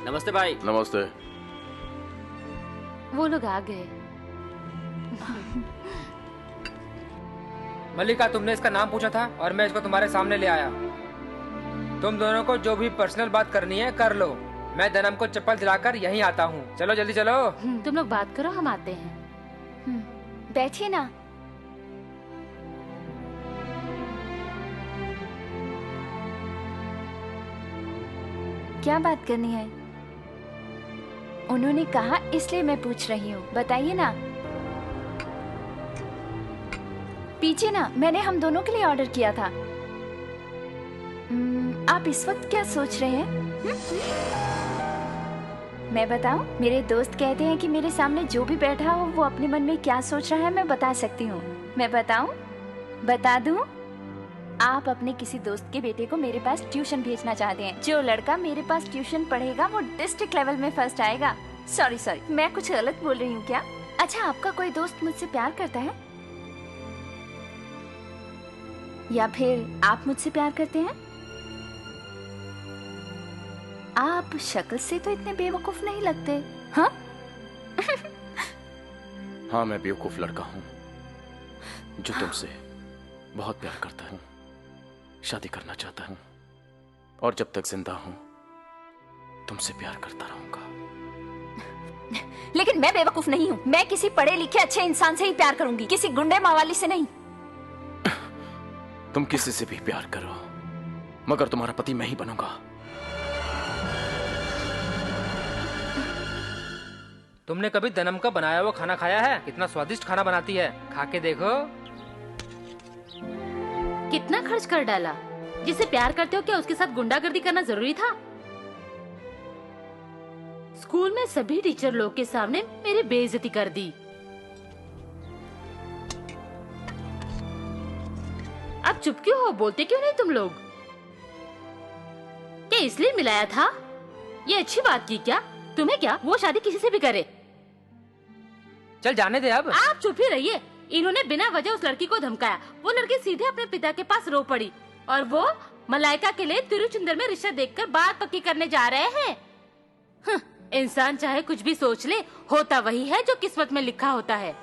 नमस्ते भाई। नमस्ते। वो लोग आ गए। मल्लिका, तुमने इसका नाम पूछा था और मैं इसको तुम्हारे सामने ले आया। तुम दोनों को जो भी पर्सनल बात करनी है कर लो। मैं धनम को चप्पल दिलाकर यहीं आता हूँ। चलो जल्दी चलो। तुम लोग बात करो, हम आते हैं। बैठिए ना। क्या बात करनी है? उन्होंने कहा इसलिए मैं पूछ रही हूँ, बताइए ना। पीछे ना, मैंने हम दोनों के लिए ऑर्डर किया था। आप इस वक्त क्या सोच रहे हैं? मैं बताऊं? मेरे दोस्त कहते हैं कि मेरे सामने जो भी बैठा हो वो अपने मन में क्या सोच रहा है मैं बता सकती हूँ। मैं बताऊं? बता दूं? आप अपने किसी दोस्त के बेटे को मेरे पास ट्यूशन भेजना चाहते हैं। जो लड़का मेरे पास ट्यूशन पढ़ेगा वो डिस्ट्रिक्ट लेवल में फर्स्ट आएगा। सॉरी मैं कुछ गलत बोल रही हूँ क्या? अच्छा, आपका कोई दोस्त मुझसे प्यार करता है या फिर आप मुझसे प्यार करते हैं? आप शक्ल से तो इतने बेवकूफ नहीं लगते। हाँ हाँ, मैं बेवकूफ लड़का हूँ जो तुमसे बहुत प्यार करता हूँ, शादी करना चाहता हूँ और जब तक जिंदा हूँ तुमसे प्यार करता रहूंगा। लेकिन मैं बेवकूफ नहीं हूँ। मैं किसी पढ़े लिखे अच्छे इंसान से ही प्यार करूंगी, किसी गुंडे मावाली से नहीं। तुम किसी से भी प्यार करो मगर तुम्हारा पति मैं ही बनूंगा। तुमने कभी दनम का बनाया हुआ खाना खाया है? कितना स्वादिष्ट खाना बनाती है, खा के देखो। कितना खर्च कर डाला। जिसे प्यार करते हो क्या उसके साथ गुंडागर्दी करना जरूरी था? स्कूल में सभी टीचर लोग के सामने मेरी बेइज्जती कर दी। अब चुप क्यों हो? बोलते क्यों नहीं तुम लोग? क्या इसलिए मिलाया था? ये अच्छी बात की क्या? तुम्हें क्या वो शादी किसी से भी करे? चल जाने दे अब। आप चुप ही रहिए। इन्होंने बिना वजह उस लड़की को धमकाया। वो लड़की सीधे अपने पिता के पास रो पड़ी और वो मलाइका के लिए तिरुचंदर में रिश्ता देखकर बात पक्की करने जा रहे हैं। इंसान चाहे कुछ भी सोच ले, होता वही है जो किस्मत में लिखा होता है।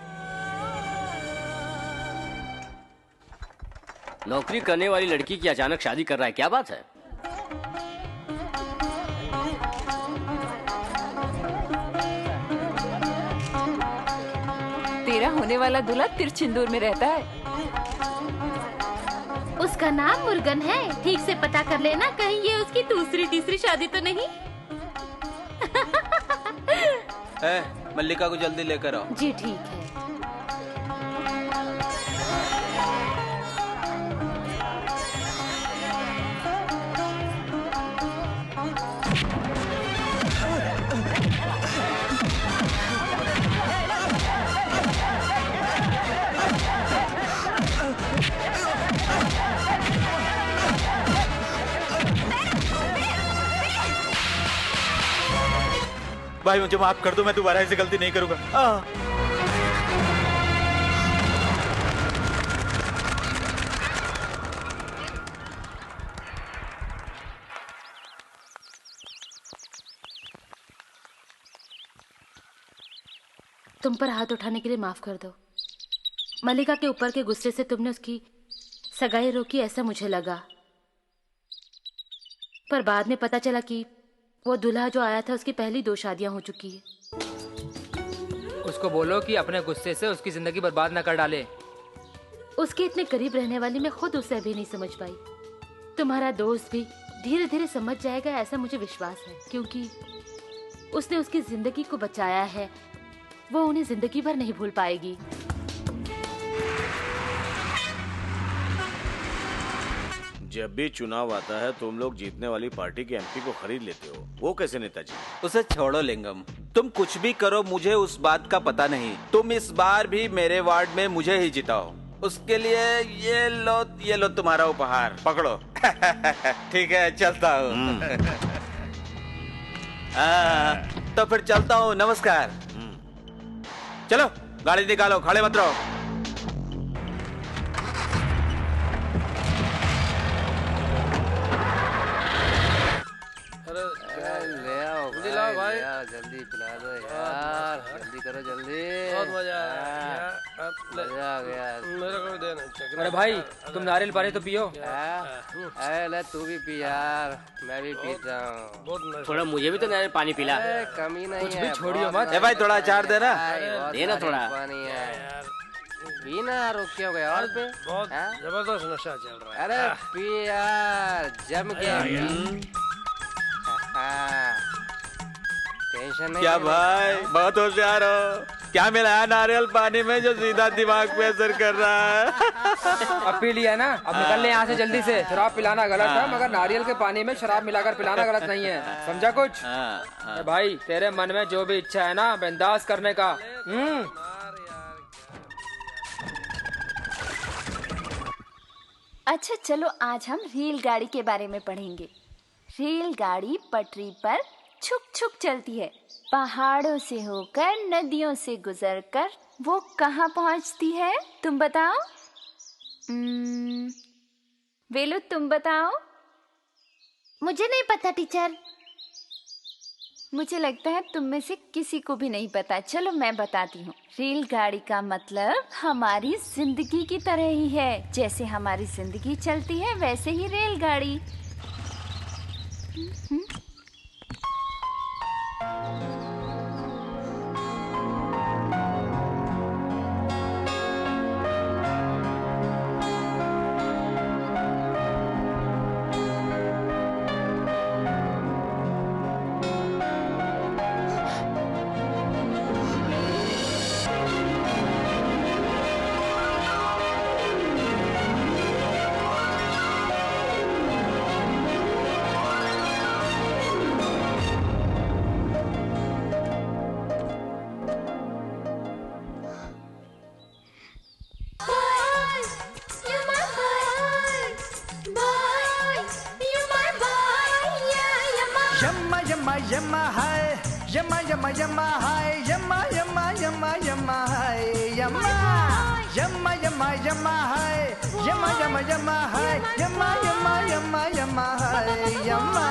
नौकरी करने वाली लड़की की अचानक शादी कर रहा है, क्या बात है? तेरा होने वाला दूल्हा तिरुचंदूर में रहता है। उसका नाम मुर्गन है। ठीक से पता कर लेना, कहीं ये उसकी दूसरी तीसरी शादी तो नहीं। मल्लिका को जल्दी लेकर आओ। जी ठीक है। भाई मुझे माफ कर दो, मैं दोबारा ऐसी गलती नहीं करूंगा। तुम पर हाथ उठाने के लिए माफ कर दो। मल्लिका के ऊपर के गुस्से से तुमने उसकी सगाई रोकी, ऐसा मुझे लगा। पर बाद में पता चला कि वो दूल्हा जो आया था उसकी पहली 2 शादियां हो चुकी है। उसको बोलो कि अपने गुस्से से उसकी जिंदगी बर्बाद न कर डाले। उसके इतने करीब रहने वाली मैं खुद उसे अभी नहीं समझ पाई। तुम्हारा दोस्त भी धीरे धीरे समझ जाएगा, ऐसा मुझे विश्वास है, क्योंकि उसने उसकी जिंदगी को बचाया है। वो उन्हें जिंदगी भर नहीं भूल पाएगी। जब भी चुनाव आता है तुम लोग जीतने वाली पार्टी के एमपी को खरीद लेते हो। वो कैसे नेताजी? उसे छोड़ो लिंगम, तुम कुछ भी करो मुझे उस बात का पता नहीं। तुम इस बार भी मेरे वार्ड में मुझे ही जिताओ। उसके लिए ये लो तुम्हारा उपहार, पकड़ो। ठीक है, चलता हूँ। तो फिर चलता हूँ, नमस्कार। चलो गाड़ी निकालो, खड़े मत रहो। ले आओ भाई, लाओ भाई, जल्दी पिला दो यार, जल्दी करो, जल्दी। बहुत मजा आया, मजा आ गया। मेरे को भी देना। अरे भाई तुम नारियल पानी तो पियो। ले तू भी पी यार, मैं भी पीता हूँ। थोड़ा मुझे भी तो नारियल पानी पिला। कमी नहीं कुछ है, भी छोड़ियो मत। भाई थोड़ा अचार देना। देना थोड़ा पानी है, पीना। रुक क्यों गया और पे? बहुत जबरदस्त नशा चल रहा है। अरे पी यार, जम के। टेंशन नहीं। क्या भाई बहुत होशियार हो। क्या मिलाया नारियल पानी में जो सीधा दिमाग पे असर कर रहा है? अब पी लिया ना, अब निकल ले यहाँ से जल्दी से। शराब पिलाना गलत है, मगर नारियल के पानी में शराब मिलाकर पिलाना गलत नहीं है, समझा कुछ? भाई तेरे मन में जो भी इच्छा है ना, बिंदास करने का। अच्छा चलो आज हम रेलगाड़ी के बारे में पढ़ेंगे। रेलगाड़ी पटरी पर छुक छुक चलती है। पहाड़ों से होकर, नदियों से गुजरकर वो कहाँ पहुँचती है, तुम बताओ? वेलू तुम बताओ। मुझे नहीं पता टीचर। मुझे लगता है तुम में से किसी को भी नहीं पता। चलो मैं बताती हूँ। रेलगाड़ी का मतलब हमारी जिंदगी की तरह ही है। जैसे हमारी जिंदगी चलती है वैसे ही रेलगाड़ी। Yamma hai, yamma yamma yamma hai, yamma yamma yamma yamma hai, yamma yamma yamma yamma hai, yamma yamma yamma hai, yamma yamma yamma yamma hai, yamma.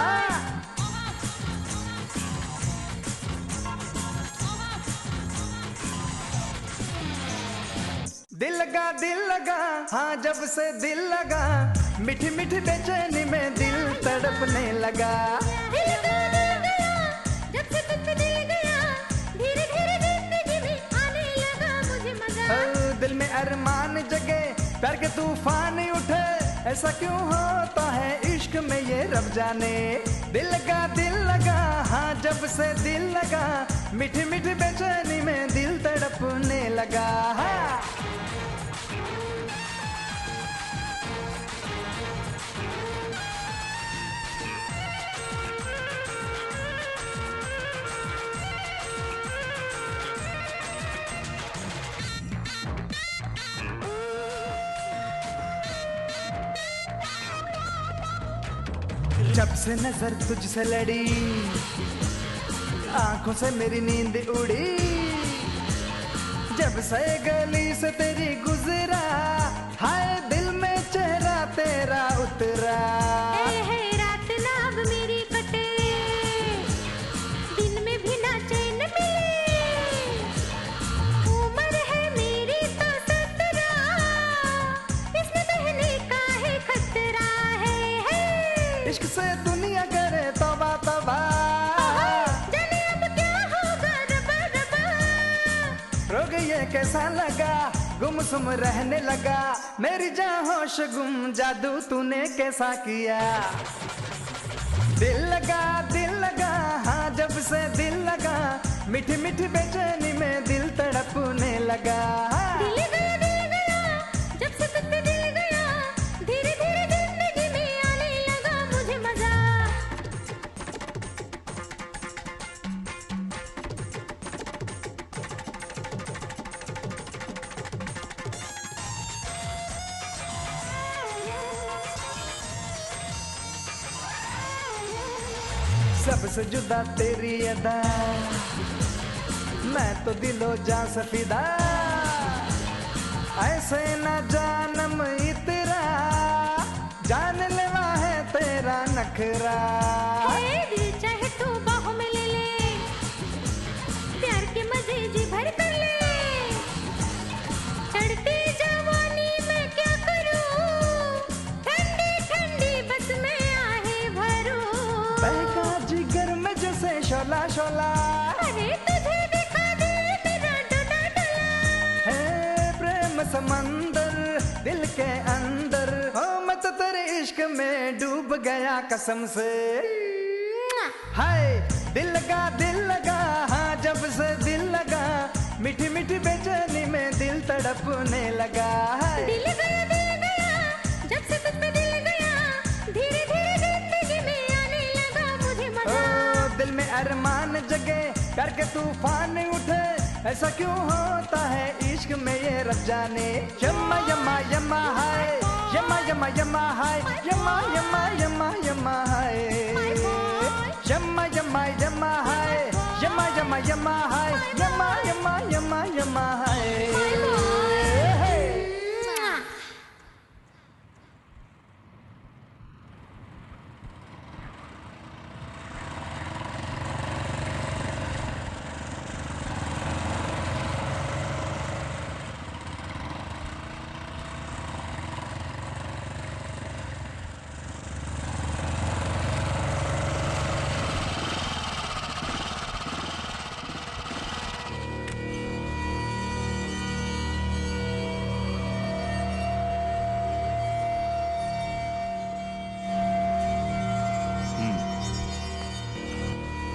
दिल लगा हाँ जब से दिल लगा, मीठी मीठी बेचैनी में दिल तड़पने लगा। दिल में अरमान जगे, प्यार के तूफान उठे, ऐसा क्यों होता है इश्क में ये रब जाने। दिल लगा हाँ जब से दिल लगा, मीठी मीठी बेचैनी में दिल तड़पने लगा। जब से नजर तुझसे लड़ी, आंखों से मेरी नींद उड़ी, जब से गली से तेरी गुजरा, हाय दिल में चेहरा तेरा उतरा। रात ना अब मेरी कटे, दिन में भी ना चैन मिले, उम्र है मेरी तो 17, इसमें बहने का है खतरा है। इश्क से दुनिया करे तौबा तौबा, जाने अब क्या होगा रबा रबा। रोग ये कैसा लगा, गुमसुम रहने लगा, मेरी जान होश गुम, जादू तूने कैसा किया। दिल लगा हाँ जब से दिल लगा, मीठी मीठी बेचैनी में दिल तड़पने लगा। दिल गया जब से तुझ पे दिल गया, धीरे धीरे जिंदगी में आने लगा मुझे मजा। सबसे जुदा तेरी अदा, मैं तो दिलो जान से फिदा, ऐसे न जानम इतरा, जान लेवा है तेरा नखरा। दिल चाहे तू बाहों में ले ले, प्यार के मजे जी भर कर ले, चढ़ती जवानी में क्या करूं, ठंडी ठंडी बस में आहे भरूं। बहका जिगर में जैसे शोला शोला, अरे तुझे दिखा दे मेरा डोला डोला। है प्रेम समंदर दिल के अंदर, हो मैं तो तेरे इश्क में डूब गया कसम से। हाय दिल लगा हाँ जब से दिल लगा, मीठी मीठी बेचैनी में दिल तड़पने लगा। दिल गया जब से तुझ पे दिल गया, धीरे धीरे जिंदगी में आने लगा मुझे मजा। ओ दिल में अरमान जगे, प्यार के तूफान उठे, ऐसा क्यों होता है इश्क में ये रब जाने। यम्मा यम्मा यम्मा हाय, यमा यमा यमा हाय यमा यमा यमा यमा हाय यमा यमा यमा हाय यमा यमा यमा हाय यमा यमा यमा यमा हाय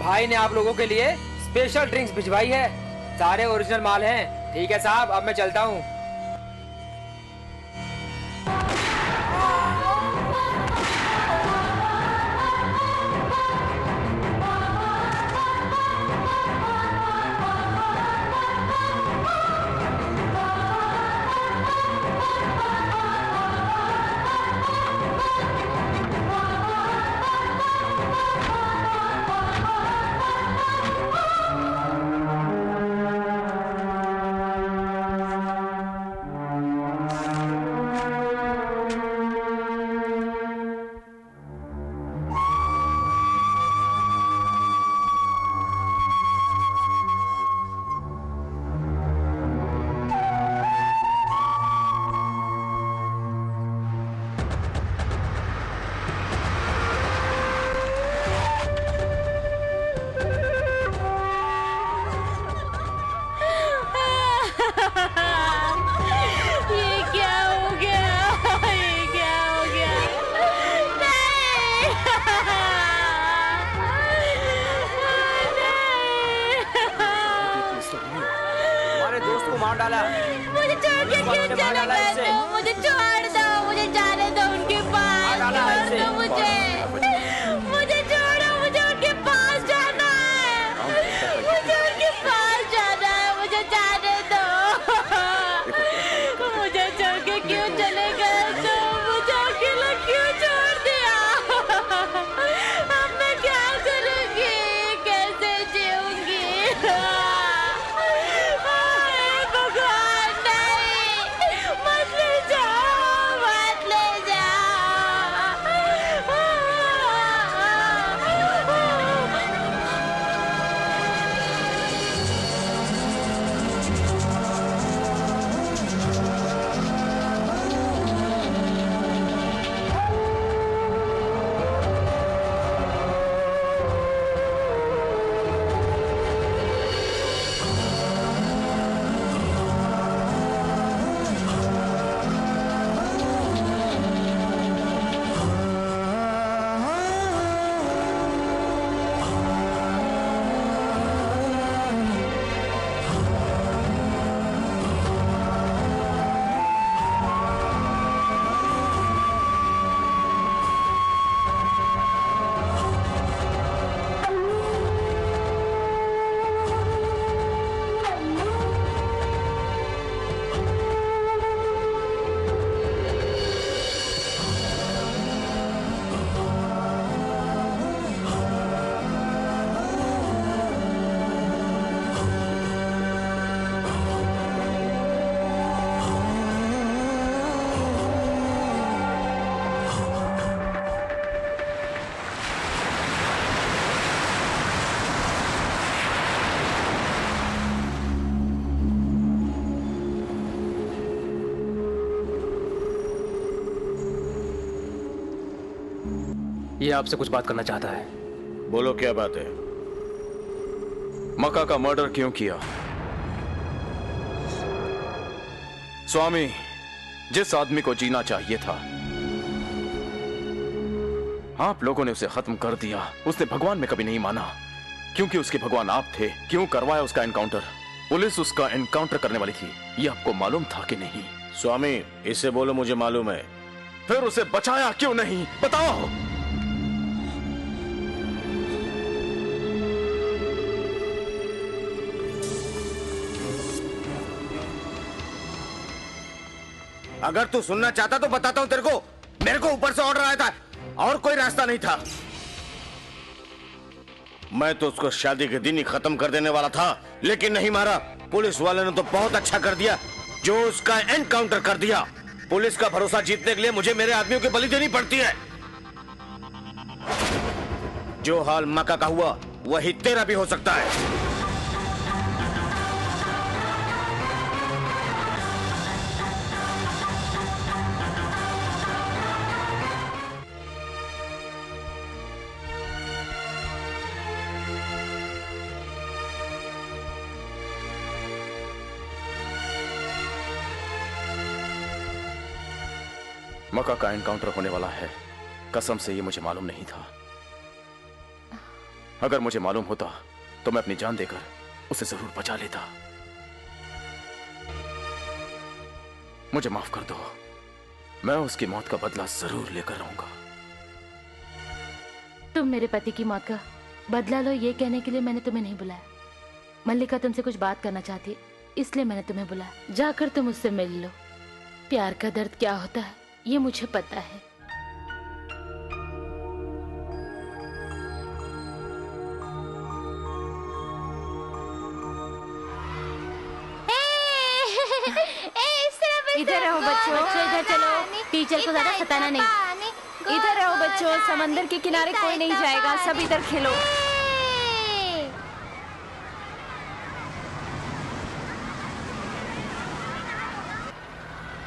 भाई ने आप लोगों के लिए स्पेशल ड्रिंक्स भिजवाई है, सारे ओरिजिनल माल हैं। ठीक है साहब, अब मैं चलता हूँ। मार डाला। मुझे छोड़ के क्यों चले गए तुम? मुझे छोड़ दो, मुझे जाने दो उनके पास। छोड़ दो मुझे छोड़ो, मुझे उनके पास जाना है, मुझे उनके पास जाना है, मुझे जाने दो। मुझे छोड़ के क्यों चले गए तुम? मुझे अकेला क्यों छोड़ दिया? अब मैं क्या करूंगी, कैसे जीऊंगी? ये आपसे कुछ बात करना चाहता है। बोलो, क्या बात है? मक्का का मर्डर क्यों किया? स्वामी, जिस आदमी को जीना चाहिए था आप लोगों ने उसे खत्म कर दिया। उसने भगवान में कभी नहीं माना, क्योंकि उसके भगवान आप थे। क्यों करवाया उसका एनकाउंटर? पुलिस उसका एनकाउंटर करने वाली थी, ये आपको मालूम था कि नहीं? स्वामी, इससे बोलो मुझे मालूम है। फिर उसे बचाया क्यों नहीं, बताओ। अगर तू सुनना चाहता तो बताता हूँ तेरे को। मेरे को ऊपर से ऑर्डर आया था और कोई रास्ता नहीं था। मैं तो उसको शादी के दिन ही खत्म कर देने वाला था, लेकिन नहीं मारा। पुलिस वाले ने तो बहुत अच्छा कर दिया जो उसका एनकाउंटर कर दिया। पुलिस का भरोसा जीतने के लिए मुझे मेरे आदमियों की बलि देनी पड़ती है। जो हाल मक्का का हुआ वही तेरा भी हो सकता है। मक्का का एनकाउंटर होने वाला है, कसम से ये मुझे मालूम नहीं था। अगर मुझे मालूम होता तो मैं अपनी जान देकर उसे जरूर बचा लेता। मुझे माफ कर दो, मैं उसकी मौत का बदला जरूर लेकर रहूंगा। तुम मेरे पति की मौत का बदला लो ये कहने के लिए मैंने तुम्हें नहीं बुलाया। मल्लिका तुमसे कुछ बात करना चाहती है, इसलिए मैंने तुम्हें बुलाया। जाकर तुम उससे मिल लो। प्यार का दर्द क्या होता है ये मुझे पता है। इधर रहो बच्चों, इधर चलो। टीचर को ज्यादा सताना नहीं। इधर रहो बच्चों, समंदर के किनारे कोई नहीं जाएगा, सब इधर खेलो।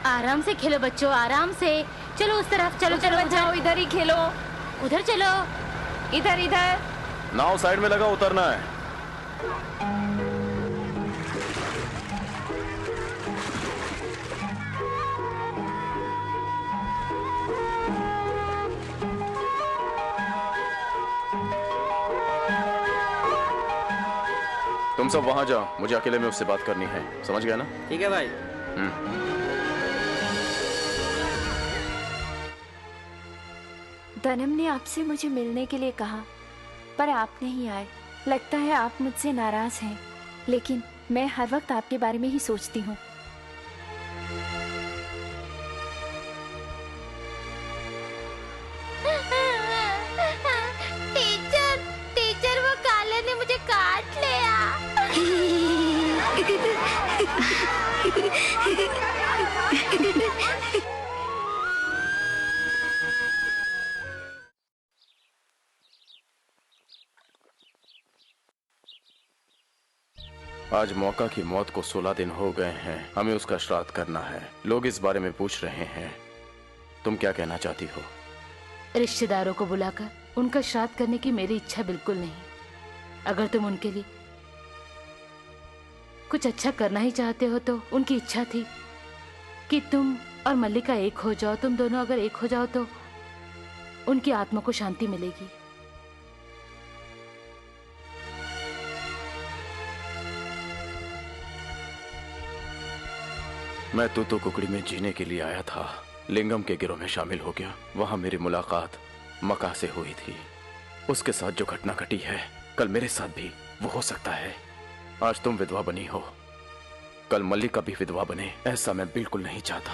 आराम से खेलो बच्चों, आराम से। चलो उस तरफ, चलो चलो बचाओ, इधर ही खेलो। उधर चलो, इधर इधर। नाव साइड में लगा, उतरना है। तुम सब वहां जाओ, मुझे अकेले में उससे बात करनी है, समझ गया ना? ठीक है भाई। दनम ने आपसे मुझे मिलने के लिए कहा, पर आप नहीं आए। लगता है आप मुझसे नाराज हैं, लेकिन मैं हर वक्त आपके बारे में ही सोचती हूँ। टीचर वो काले ने मुझे काट लिया। आज मौका की मौत को 16 दिन हो गए हैं। हमें उसका श्राद्ध करना है। लोग इस बारे में पूछ रहे हैं, तुम क्या कहना चाहती हो? रिश्तेदारों को बुलाकर उनका श्राद्ध करने की मेरी इच्छा बिल्कुल नहीं। अगर तुम उनके लिए कुछ अच्छा करना ही चाहते हो तो उनकी इच्छा थी कि तुम और मल्लिका एक हो जाओ। तुम दोनों अगर एक हो जाओ तो उनकी आत्मा को शांति मिलेगी। मैं तूतो कुकड़ी में जीने के लिए आया था, लिंगम के गिरोह में शामिल हो गया। वहां मेरी मुलाकात मक्का से हुई थी। उसके साथ जो घटना घटी है कल मेरे साथ भी वो हो सकता है। आज तुम विधवा बनी हो, कल मल्लिका भी विधवा बने, ऐसा मैं बिल्कुल नहीं चाहता।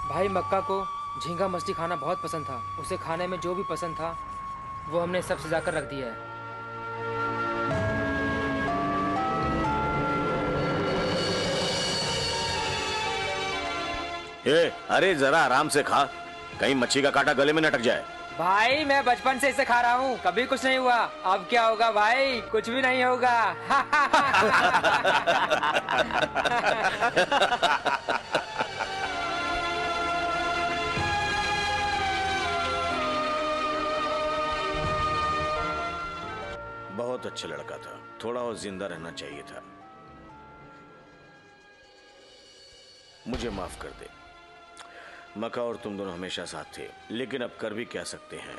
भाई मक्का को झींगा मछली खाना बहुत पसंद था। उसे खाने में जो भी पसंद था वो हमने सब सजा कर रख दिया है। अरे जरा आराम से खा, कहीं मच्छी का कांटा गले में न अटक जाए। भाई मैं बचपन से इसे खा रहा हूँ, कभी कुछ नहीं हुआ। अब क्या होगा भाई? कुछ भी नहीं होगा। बहुत अच्छा लड़का था, थोड़ा और जिंदा रहना चाहिए था। मुझे माफ कर दे। मक्का और तुम दोनों हमेशा साथ थे, लेकिन अब कर भी क्या सकते हैं।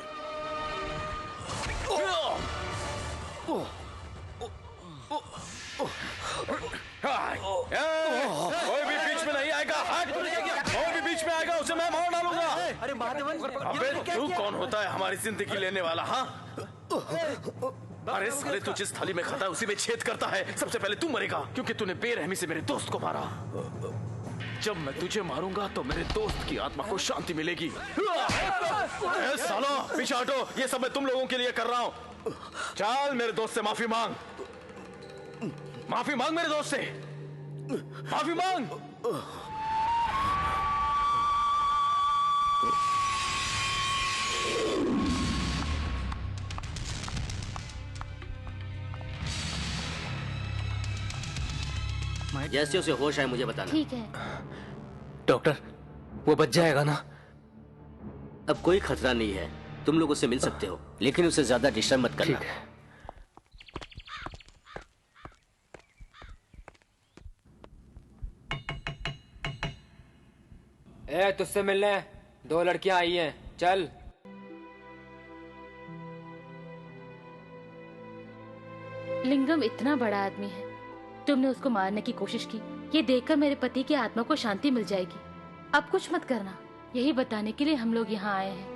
कोई भी बीच में नहीं आएगा। कोई भी बीच में आएगा उसे मैं मार डालूंगा। अरे महादेवन, अबे तू कौन होता है हमारी जिंदगी लेने वाला? हाँ, अरे साले तू जिस थाली में खाता है उसी में छेद करता है। सबसे पहले तू मरेगा क्योंकि तूने बेरहमी से मेरे दोस्त को मारा। जब मैं तुझे मारूंगा तो मेरे दोस्त की आत्मा को शांति मिलेगी। सालो पीछे हटो, ये सब मैं तुम लोगों के लिए कर रहा हूँ। चल मेरे दोस्त से माफी मांग। माफी मांग मेरे दोस्त से, माफी मांग। जैसे उसे होश आए मुझे बताना। ठीक है। डॉक्टर, वो बच जाएगा ना? अब कोई खतरा नहीं है, तुम लोग उससे मिल सकते हो, लेकिन उसे ज्यादा डिस्टर्ब मत करना। ठीक है। ए, तुझसे मिलने 2 लड़कियां आई हैं, चल। लिंगम इतना बड़ा आदमी है, तुमने उसको मारने की कोशिश की, ये देखकर मेरे पति की आत्मा को शांति मिल जाएगी। अब कुछ मत करना, यही बताने के लिए हम लोग यहाँ आए हैं।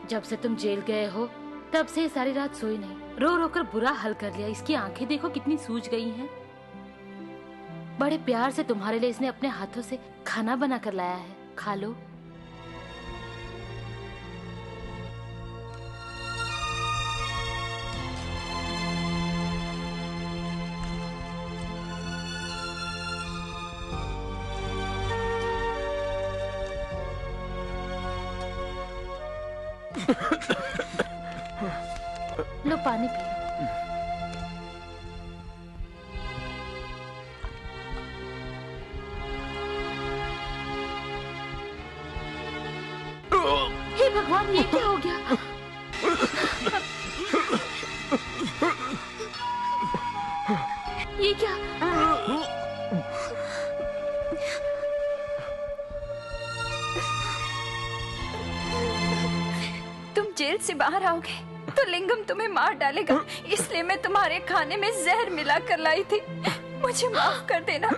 जब से तुम जेल गए हो तब से सारी रात सोई नहीं, रो रो कर बुरा हाल कर लिया। इसकी आंखें देखो कितनी सूज गई हैं। बड़े प्यार से तुम्हारे लिए इसने अपने हाथों से खाना बना कर लाया है, खा लो। लो पानी पी लो। हे भगवान, ये क्या हो गया? ये क्या? तुम जेल से बाहर आओगे तो लिंगम तुम्हें मार डालेगा, इसलिए मैं तुम्हारे खाने में जहर मिला कर लाई थी। मुझे माफ कर देना,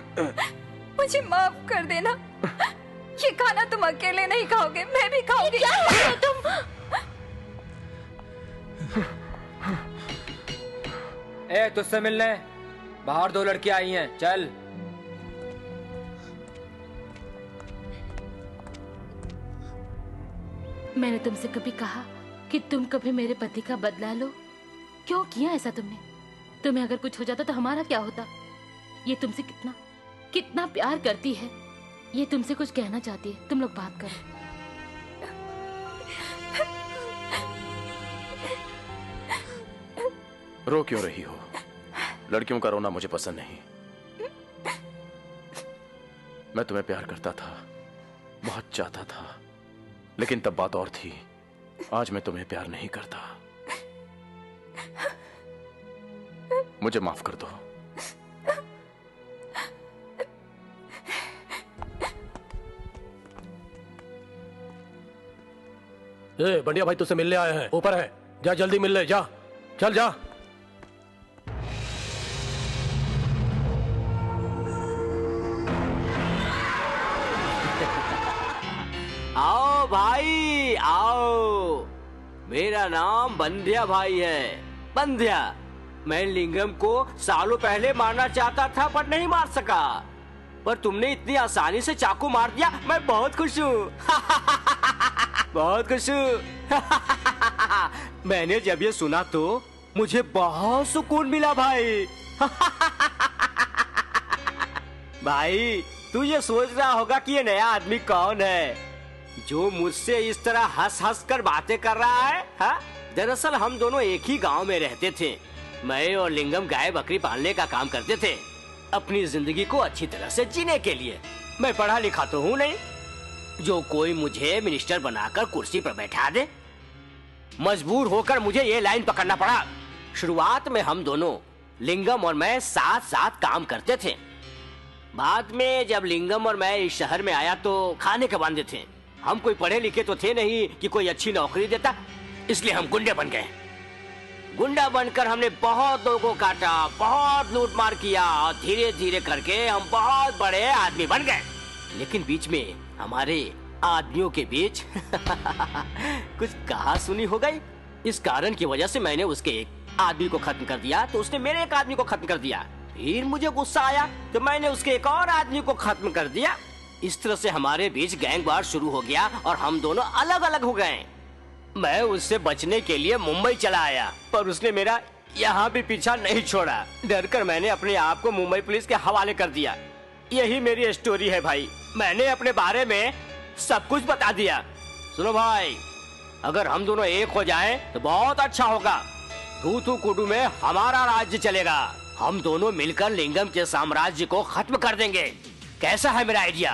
मुझे माफ कर देना। ये खाना तुम अकेले नहीं खाओगे, मैं भी खाऊंगी। क्या कर रहे हो तुम? ए, तुझसे मिलने बाहर 2 लड़कियां आई हैं, चल। मैंने तुमसे कभी कहा कि तुम कभी मेरे पति का बदला लो? क्यों किया ऐसा तुमने? तुम्हें अगर कुछ हो जाता तो हमारा क्या होता? ये तुमसे कितना कितना प्यार करती है, ये तुमसे कुछ कहना चाहती है। तुम लोग बात करो। रो क्यों रही हो? लड़कियों का रोना मुझे पसंद नहीं। मैं तुम्हें प्यार करता था, बहुत चाहता था, लेकिन तब बात और थी। आज मैं तुम्हें प्यार नहीं करता। मुझे माफ कर दो। ए, बंडिया भाई तुझसे मिलने आए हैं, ऊपर है, जा जल्दी मिल ले, जा, चल जा। आओ भाई आओ, मेरा नाम बंध्या भाई है, बंध्या। मैं लिंगम को सालों पहले मारना चाहता था पर नहीं मार सका, पर तुमने इतनी आसानी से चाकू मार दिया। मैं बहुत खुश हूँ। बहुत खुश हूँ। मैंने जब ये सुना तो मुझे बहुत सुकून मिला भाई। भाई तू ये सोच रहा होगा कि ये नया आदमी कौन है जो मुझसे इस तरह हंस हंस कर बातें कर रहा है? हा? दरअसल हम दोनों एक ही गांव में रहते थे। मैं और लिंगम गाय बकरी पालने का काम करते थे, अपनी जिंदगी को अच्छी तरह से जीने के लिए। मैं पढ़ा लिखा तो हूँ नहीं जो कोई मुझे मिनिस्टर बनाकर कुर्सी पर बैठा दे। मजबूर होकर मुझे ये लाइन पकड़ना पड़ा। शुरुआत में हम दोनों, लिंगम और मैं, साथ साथ काम करते थे। बाद में जब लिंगम और मैं इस शहर में आया तो खाने के वांदे थे। हम कोई पढ़े लिखे तो थे नहीं कि कोई अच्छी नौकरी देता, इसलिए हम गुंडे बन गए। गुंडा बनकर हमने बहुत लोगों को काटा, बहुत लूटमार किया और धीरे धीरे करके हम बहुत बड़े आदमी बन गए। लेकिन बीच में हमारे आदमियों के बीच कुछ कहा सुनी हो गई। इस कारण की वजह से मैंने उसके एक आदमी को खत्म कर दिया, तो उसने मेरे एक आदमी को खत्म कर दिया। फिर मुझे गुस्सा आया तो मैंने उसके एक और आदमी को खत्म कर दिया। इस तरह से हमारे बीच गैंग वार शुरू हो गया और हम दोनों अलग अलग हो गए। मैं उससे बचने के लिए मुंबई चला आया, पर उसने मेरा यहाँ भी पीछा नहीं छोड़ा। डर कर मैंने अपने आप को मुंबई पुलिस के हवाले कर दिया। यही मेरी स्टोरी है भाई। मैंने अपने बारे में सब कुछ बता दिया। सुनो भाई, अगर हम दोनों एक हो जाएं तो बहुत अच्छा होगा। थूथुकुडी में हमारा राज्य चलेगा। हम दोनों मिलकर लिंगम के साम्राज्य को खत्म कर देंगे। कैसा है मेरा आइडिया?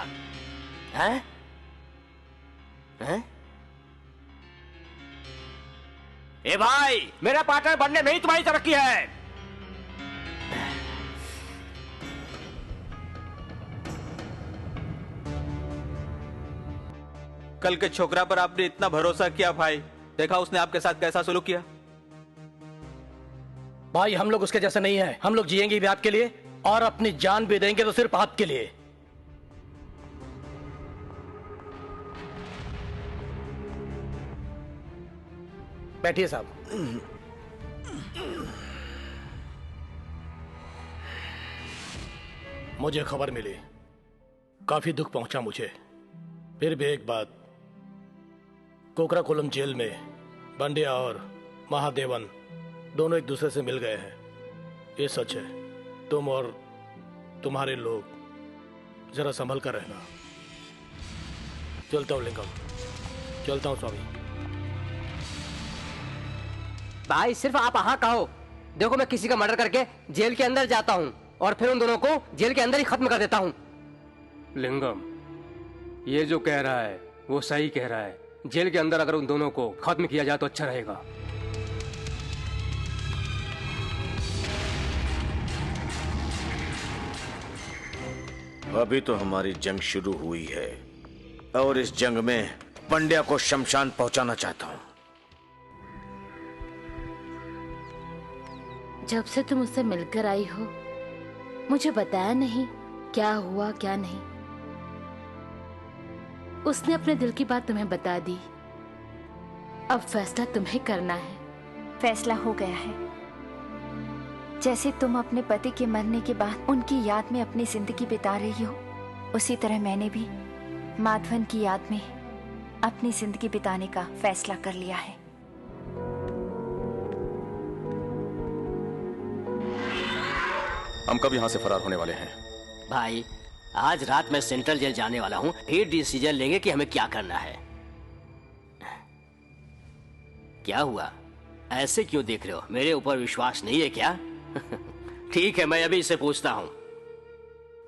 हैं? हैं? ए भाई, मेरा पार्टनर बनने में ही तुम्हारी तरक्की है। कल के छोकरा पर आपने इतना भरोसा किया भाई, देखा उसने आपके साथ कैसा सलूक किया। भाई हम लोग उसके जैसे नहीं हैं। हम लोग जिएंगे भी आपके लिए और अपनी जान भी देंगे तो सिर्फ आपके लिए। बैठिए साहब। मुझे खबर मिली, काफी दुख पहुंचा मुझे। फिर भी एक बात, कोकराकोलम जेल में बंडिया और महादेवन दोनों एक दूसरे से मिल गए हैं। ये सच है। तुम और तुम्हारे लोग जरा संभल कर रहना। चलता हूँ लिंगम, चलता हूँ स्वामी। भाई सिर्फ आप हाँ कहो। देखो मैं किसी का मर्डर करके जेल के अंदर जाता हूँ और फिर उन दोनों को जेल के अंदर ही खत्म कर देता हूँ। लिंगम, ये जो कह रहा है वो सही कह रहा है। जेल के अंदर अगर उन दोनों को खत्म किया जाए तो अच्छा रहेगा। अभी तो हमारी जंग शुरू हुई है और इस जंग में पंड्या को शमशान पहुंचाना चाहता हूं। जब से तुम उससे मिलकर आई हो, मुझे बताया नहीं क्या हुआ क्या नहीं। उसने अपने दिल की बात तुम्हें बता दी। अब फैसला तुम्हें करना है। फैसला हो गया है। जैसे तुम अपने पति के मरने के बाद उनकी याद में अपनी जिंदगी बिता रही हो, उसी तरह मैंने भी माधवन की याद में अपनी जिंदगी बिताने का फैसला कर लिया है। हम कब यहाँ से फरार होने वाले हैं? भाई आज रात मैं सेंट्रल जेल जाने वाला हूँ, फिर डिसीजन लेंगे कि हमें क्या करना है। क्या हुआ? ऐसे क्यों देख रहे हो? मेरे ऊपर विश्वास नहीं है क्या? ठीक है, मैं अभी इसे पूछता हूँ।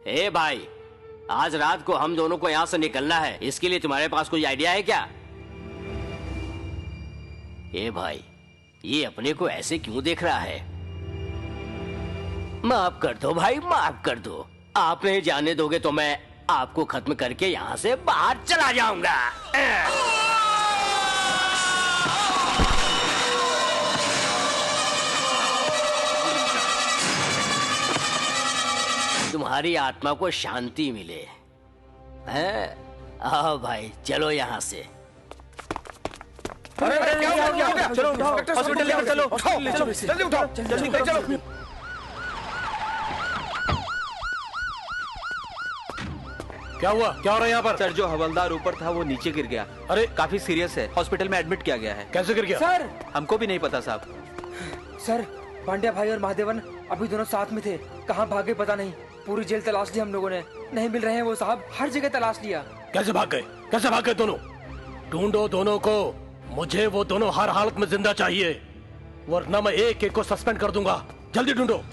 ए भाई, आज रात को हम दोनों को यहाँ से निकलना है। इसके लिए तुम्हारे पास कोई आइडिया है क्या? ए भाई, ये अपने को ऐसे क्यों देख रहा है? माफ कर दो भाई, माफ कर दो। आप नहीं जाने दोगे तो मैं आपको खत्म करके यहाँ से बाहर चला जाऊंगा। तुम्हारी आत्मा को शांति मिले। हैं? आओ भाई, चलो यहाँ से। अरे क्या हो गया? चलो हॉस्पिटल लेकर चलो। जल्दी उठाओ, जल्दी चलो। क्या हुआ? क्या हो रहा है यहाँ पर? सर, जो हवलदार ऊपर था वो नीचे गिर गया। अरे काफी सीरियस है, हॉस्पिटल में एडमिट किया गया है। कैसे गिर गया? सर, हमको भी नहीं पता साहब। सर, पांड्या भाई और महादेवन अभी दोनों साथ में थे। कहाँ भागे पता नहीं। पूरी जेल तलाश ली हम लोगों ने, नहीं मिल रहे हैं वो साहब। हर जगह तलाश लिया। कैसे भाग गए? कैसे भाग गए दोनों? ढूंढो दोनों को। मुझे वो दोनों हर हालत में जिंदा चाहिए, वरना मैं एक एक को सस्पेंड कर दूंगा। जल्दी ढूंढो।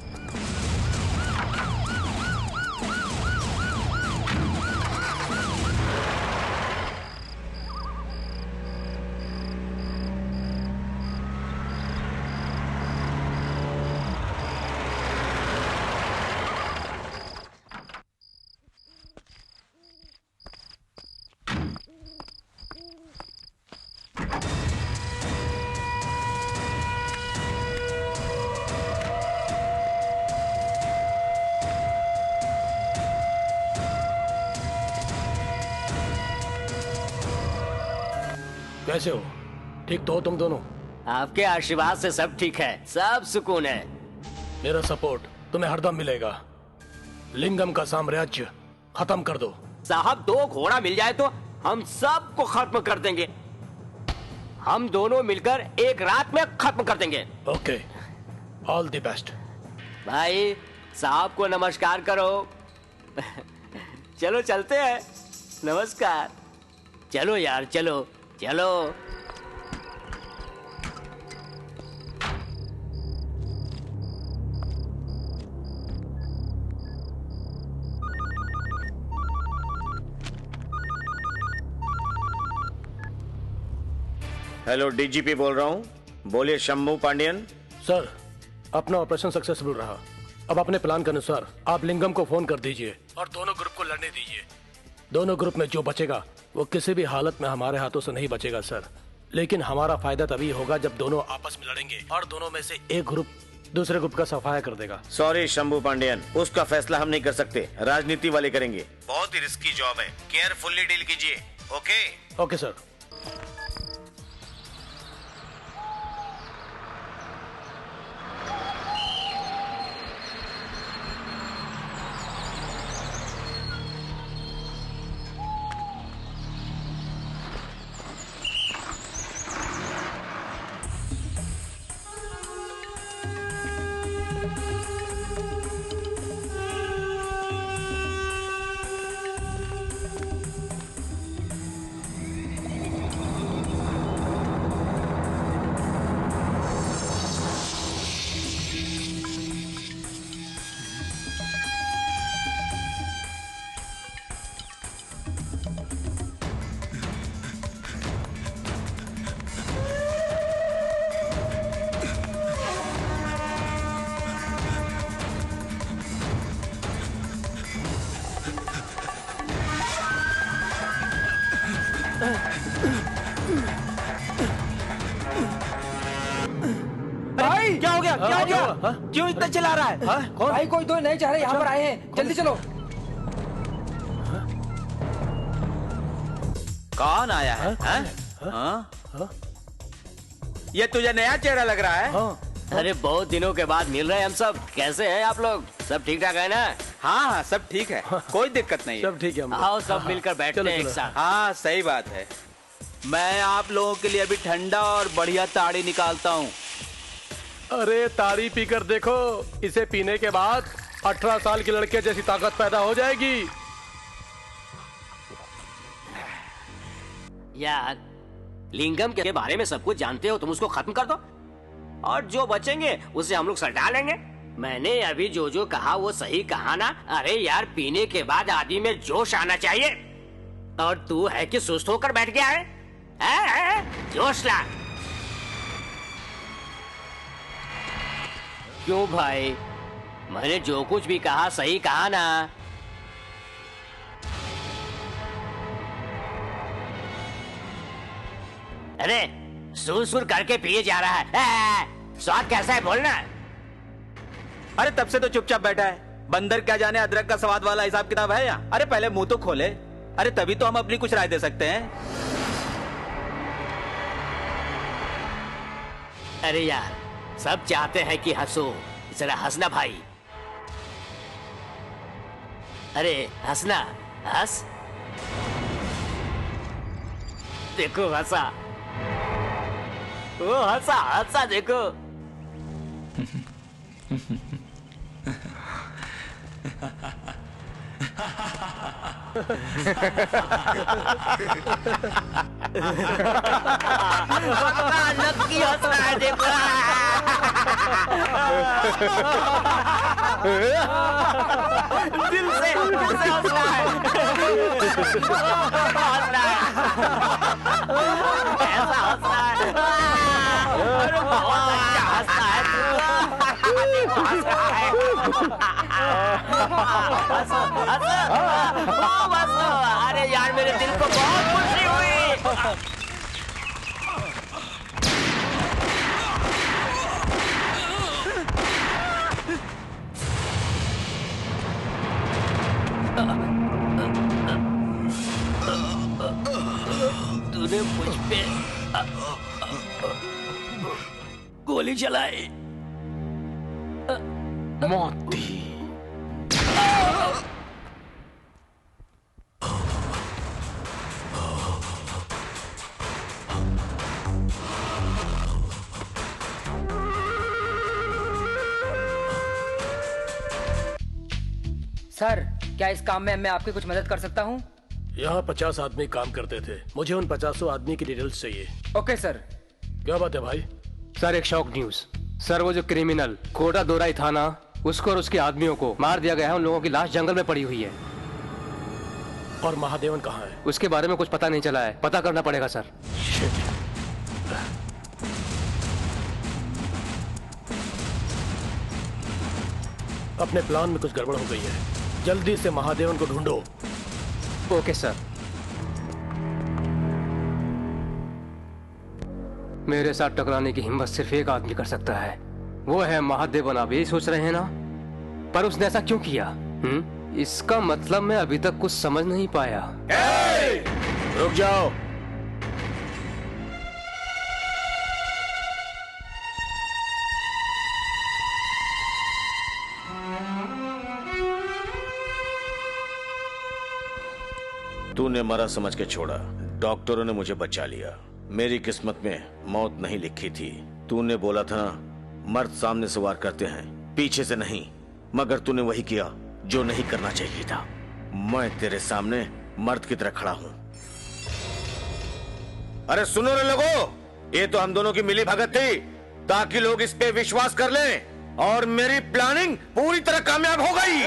कैसे हो? ठीक तो हो तुम दोनों? आपके आशीर्वाद से सब ठीक है, सब सुकून है। मेरा सपोर्ट तुम्हें हरदम मिलेगा। लिंगम का साम्राज्य खत्म कर दो। साहब 2 घोड़ा मिल जाए तो हम सबको खत्म कर देंगे। हम दोनों मिलकर एक रात में खत्म कर देंगे। Okay, all the best. भाई साहब को नमस्कार करो। चलो चलते हैं। नमस्कार। चलो यार, चलो चलो। हेलो, डीजीपी बोल रहा हूँ। बोलिए शंभू पांडियन। सर, अपना ऑपरेशन सक्सेसफुल रहा। अब अपने प्लान के अनुसार आप लिंगम को फोन कर दीजिए और दोनों ग्रुप को लड़ने दीजिए। दोनों ग्रुप में जो बचेगा वो किसी भी हालत में हमारे हाथों से नहीं बचेगा सर। लेकिन हमारा फायदा तभी होगा जब दोनों आपस में लड़ेंगे और दोनों में से एक ग्रुप दूसरे ग्रुप का सफाया कर देगा। सॉरी शंभू पांडियन, उसका फैसला हम नहीं कर सकते, राजनीति वाले करेंगे। बहुत ही रिस्की जॉब है, केयरफुली डील कीजिए। Okay okay sir. भाई क्या हो गया? क्या हो गया? क्यों इतना चिल्ला रहा है? भाई कोई दो नए चाह रहे यहाँ पर आए हैं, जल्दी चलो। कौन आया है? हाँ? ये तुझे नया चेहरा लग रहा है? अरे बहुत दिनों के बाद मिल रहे हैं हम सब। कैसे हैं आप लोग? सब ठीक ठाक है ना? हाँ हाँ, सब ठीक है, कोई दिक्कत नहीं है। सब ठीक है। आओ सब मिलकर बैठते हैं एक साथ। हाँ सही बात है। मैं आप लोगों के लिए अभी ठंडा और बढ़िया ताड़ी निकालता हूँ। अरे ताड़ी पीकर देखो, इसे पीने के बाद 18 साल के लड़के जैसी ताकत पैदा हो जाएगी। यार लिंगम के बारे में सब कुछ जानते हो, तुम उसको खत्म कर दो और जो बचेंगे उसे हम लोग सटा लेंगे। मैंने अभी जो जो कहा वो सही कहा ना? अरे यार पीने के बाद आदमी में जोश आना चाहिए। और तू है कि सुस्त होकर बैठ गया है? जोश ला। क्यों भाई, मैंने जो कुछ भी कहा सही कहा ना? अरे सुर सुर करके पिए जा रहा है। स्वाद कैसा है बोलना? अरे तब से तो चुपचाप बैठा है। बंदर क्या जाने अदरक का स्वाद वाला हिसाब किताब है यहाँ? अरे पहले मुंह तो खोले। अरे तभी तो हम अपनी कुछ राय दे सकते हैं। अरे यार सब चाहते हैं कि हंसो, जरा हंसना भाई। अरे हंसना, हंस। देखो हंसा, वो हंसा हंसा देखो। नक्की हंस रहा है देखो। दिल से हंस रहा है। हंस रहा है, ऐसा हंस रहा है। अरे बहुत अच्छा हंसता है। देखो हंस रहा है। हंसो हंसो खूब हंसो। अरे यार मेरे दिल को बहुत खुशी हुई। तूने मुझ पे गोली चलाई। मौत दी। सर, क्या इस काम में मैं आपकी कुछ मदद कर सकता हूँ? यहाँ 50 आदमी काम करते थे, मुझे उन 50 आदमी की डिटेल्स चाहिए। Okay sir. क्या बात है भाई? सर एक शॉक न्यूज। सर वो जो क्रिमिनल कोटा दोराई था ना, उसको और उसके आदमियों को मार दिया गया है। उन लोगों की लाश जंगल में पड़ी हुई है। और महादेवन कहाँ है? उसके बारे में कुछ पता नहीं चला है, पता करना पड़ेगा सर। अपने प्लान में कुछ गड़बड़ हो गई है, जल्दी से महादेवन को ढूंढो। Okay sir. मेरे साथ टकराने की हिम्मत सिर्फ एक आदमी कर सकता है, वो है महादेवन। आप यही सोच रहे हैं ना? पर उसने ऐसा क्यों किया? इसका मतलब मैं अभी तक कुछ समझ नहीं पाया। रुक जाओ। तूने मरा समझ के छोड़ा, डॉक्टरों ने मुझे बचा लिया। मेरी किस्मत में मौत नहीं लिखी थी। तूने बोला था ना, मर्द सामने से वार करते हैं, पीछे से नहीं। मगर तूने वही किया जो नहीं करना चाहिए था। मैं तेरे सामने मर्द की तरह खड़ा हूं। अरे सुनो रे लोगों, ये तो हम दोनों की मिली भगत थी ताकि लोग इस पे विश्वास कर लें, और मेरी प्लानिंग पूरी तरह कामयाब हो गई।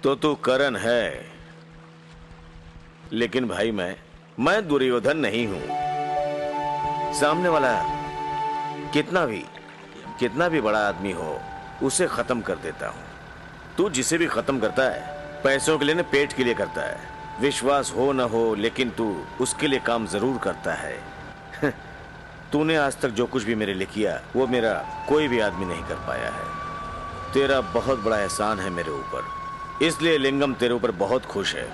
तो तू करण है, लेकिन भाई मैं दुर्योधन नहीं हूं। सामने वाला कितना भी बड़ा आदमी हो, उसे खत्म कर देता हूं। तू जिसे भी खत्म करता है पैसों के लिए, न पेट के लिए करता है। विश्वास हो न हो, लेकिन तू उसके लिए काम जरूर करता है। तूने आज तक जो कुछ भी मेरे लिए किया, वो मेरा कोई भी आदमी नहीं कर पाया है। तेरा बहुत बड़ा एहसान है मेरे ऊपर, इसलिए लिंगम तेरे ऊपर बहुत खुश है।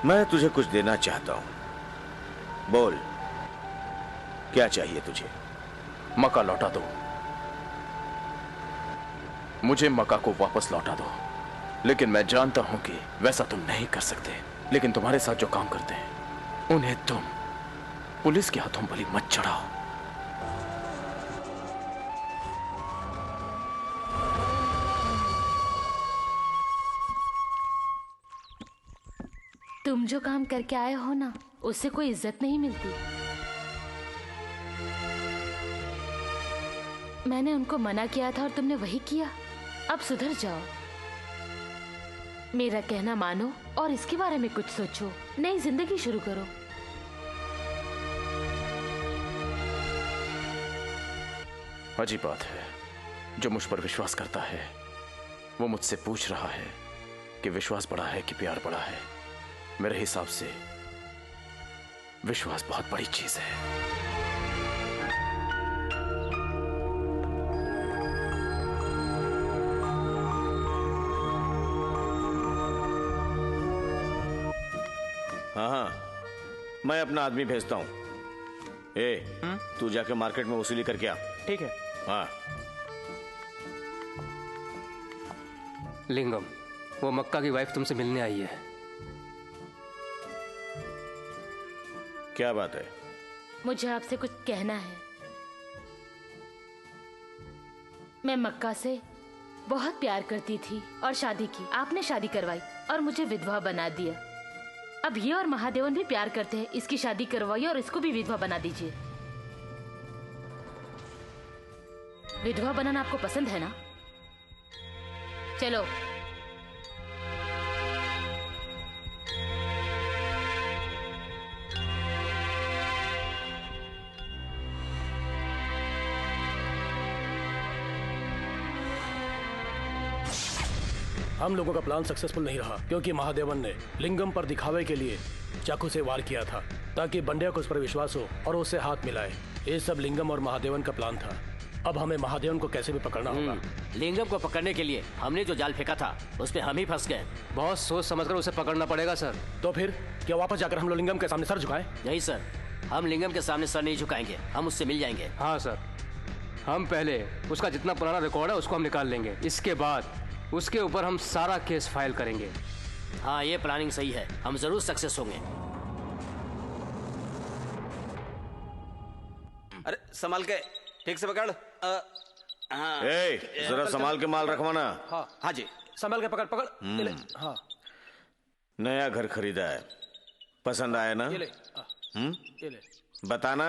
मैं तुझे कुछ देना चाहता हूं। बोल, क्या चाहिए तुझे? मक्का लौटा दो। मुझे मक्का को वापस लौटा दो। लेकिन मैं जानता हूं कि वैसा तुम नहीं कर सकते। लेकिन तुम्हारे साथ जो काम करते हैं, उन्हें तुम पुलिस के हाथों बलि मत चढ़ाओ। तुम जो काम करके आए हो ना, उससे कोई इज्जत नहीं मिलती। मैंने उनको मना किया था और तुमने वही किया। अब सुधर जाओ, मेरा कहना मानो और इसके बारे में कुछ सोचो। नई जिंदगी शुरू करो। अजीब बात है, जो मुझ पर विश्वास करता है वो मुझसे पूछ रहा है कि विश्वास बड़ा है कि प्यार बड़ा है। मेरे हिसाब से विश्वास बहुत बड़ी चीज है। हाँ, मैं अपना आदमी भेजता हूँ। तू जाके मार्केट में वसूली करके आ। ठीक है। हाँ। लिंगम, वो मक्का की वाइफ तुमसे मिलने आई है। क्या बात है? मुझे आपसे कुछ कहना है। मैं मक्का से बहुत प्यार करती थी और शादी की। आपने शादी करवाई और मुझे विधवा बना दिया। अब ये और महादेवन भी प्यार करते हैं। इसकी शादी करवाइए और इसको भी विधवा बना दीजिए। विधवा बनाना आपको पसंद है ना? चलो। हम लोगों का प्लान सक्सेसफुल नहीं रहा क्योंकि महादेवन ने लिंगम पर दिखावे के लिए चाकू से वार किया था ताकि बंड्या को उस पर विश्वास हो और उससे हाथ मिलाए। ये सब लिंगम और महादेवन का प्लान था। अब हमें महादेवन को कैसे भी पकड़ना होगा। लिंगम को पकड़ने के लिए हमने जो जाल फेंका था उसमें हम ही फंस गए। बहुत सोच समझकर उसे पकड़ना पड़ेगा सर। तो फिर क्या वापस जाकर हम लोग लिंगम के सामने सर झुकाएं? नहीं सर, हम लिंगम के सामने सर नहीं झुकाएंगे, हम उससे मिल जाएंगे। हाँ सर, हम पहले उसका जितना पुराना रिकॉर्ड है उसको हम निकाल लेंगे, इसके बाद उसके ऊपर हम सारा केस फाइल करेंगे। हाँ, ये प्लानिंग सही है, हम जरूर सक्सेस होंगे। अरे संभाल के, ठीक से पकड़। हाँ, जरा संभाल के माल रखवाना। हाँ जी, संभाल के पकड़ पकड़। ये ले। हाँ, नया घर खरीदा है, पसंद आया ना? ये ले। ये ले। बताना।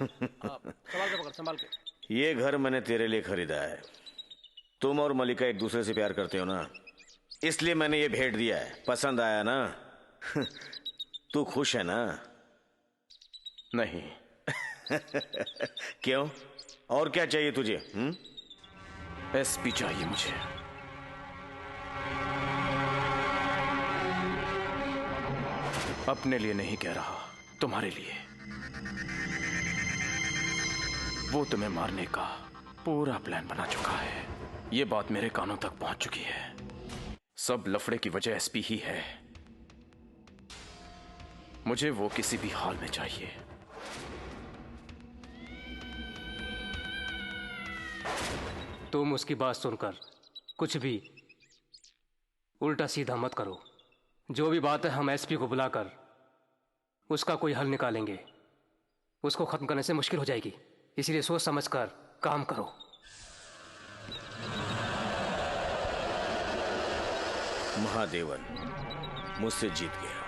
संभाल के पकड़, संभाल के। ये घर मैंने तेरे लिए खरीदा है। तुम और मलिका एक दूसरे से प्यार करते हो ना, इसलिए मैंने ये भेंट दिया है। पसंद आया ना? तू खुश है ना? नहीं। क्यों? और क्या चाहिए तुझे? एसपी चाहिए मुझे। अपने लिए नहीं कह रहा, तुम्हारे लिए। वो तुम्हें मारने का पूरा प्लान बना चुका है। ये बात मेरे कानों तक पहुंच चुकी है। सब लफड़े की वजह एसपी ही है। मुझे वो किसी भी हाल में चाहिए। तुम उसकी बात सुनकर कुछ भी उल्टा सीधा मत करो। जो भी बात है हम एसपी को बुलाकर उसका कोई हल निकालेंगे। उसको खत्म करने से मुश्किल हो जाएगी, इसलिए सोच समझकर काम करो। महादेवन मुझसे जीत गया।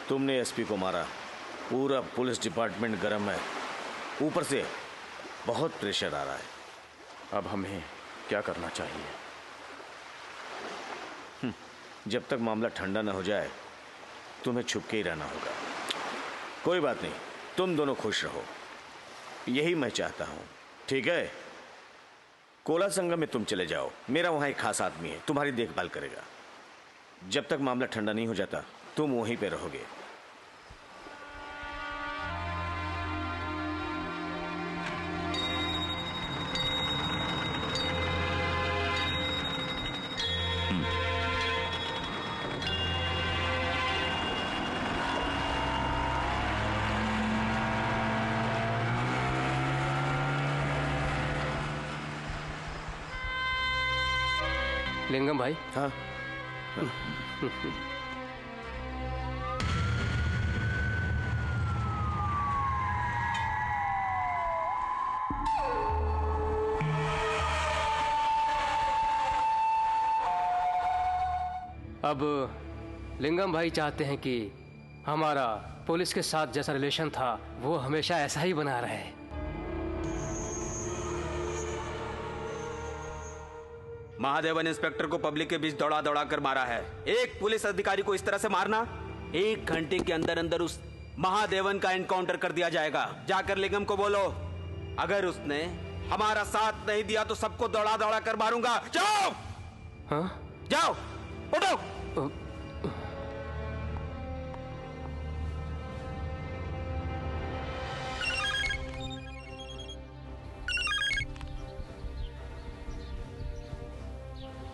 तुमने एसपी को मारा, पूरा पुलिस डिपार्टमेंट गर्म है, ऊपर से बहुत प्रेशर आ रहा है। अब हमें क्या करना चाहिए? जब तक मामला ठंडा न हो जाए तुम्हें छुप के ही रहना होगा। कोई बात नहीं, तुम दोनों खुश रहो, यही मैं चाहता हूं। ठीक है, कोला संगम में तुम चले जाओ, मेरा वहां एक खास आदमी है, तुम्हारी देखभाल करेगा। जब तक मामला ठंडा नहीं हो जाता तुम वहीं पे रहोगे। लिंगम भाई। हाँ, अब लिंगम भाई चाहते हैं कि हमारा पुलिस के साथ जैसा रिलेशन था वो हमेशा ऐसा ही बना रहे। महादेवन इंस्पेक्टर को पब्लिक के बीच दौड़ा दौड़ा कर मारा है। एक पुलिस अधिकारी को इस तरह से मारना, 1 घंटे के अंदर अंदर उस महादेवन का एनकाउंटर कर दिया जाएगा। जाकर लिंगम को बोलो, अगर उसने हमारा साथ नहीं दिया तो सबको दौड़ा दौड़ा कर मारूंगा। जाओ। हाँ? जाओ, उठो।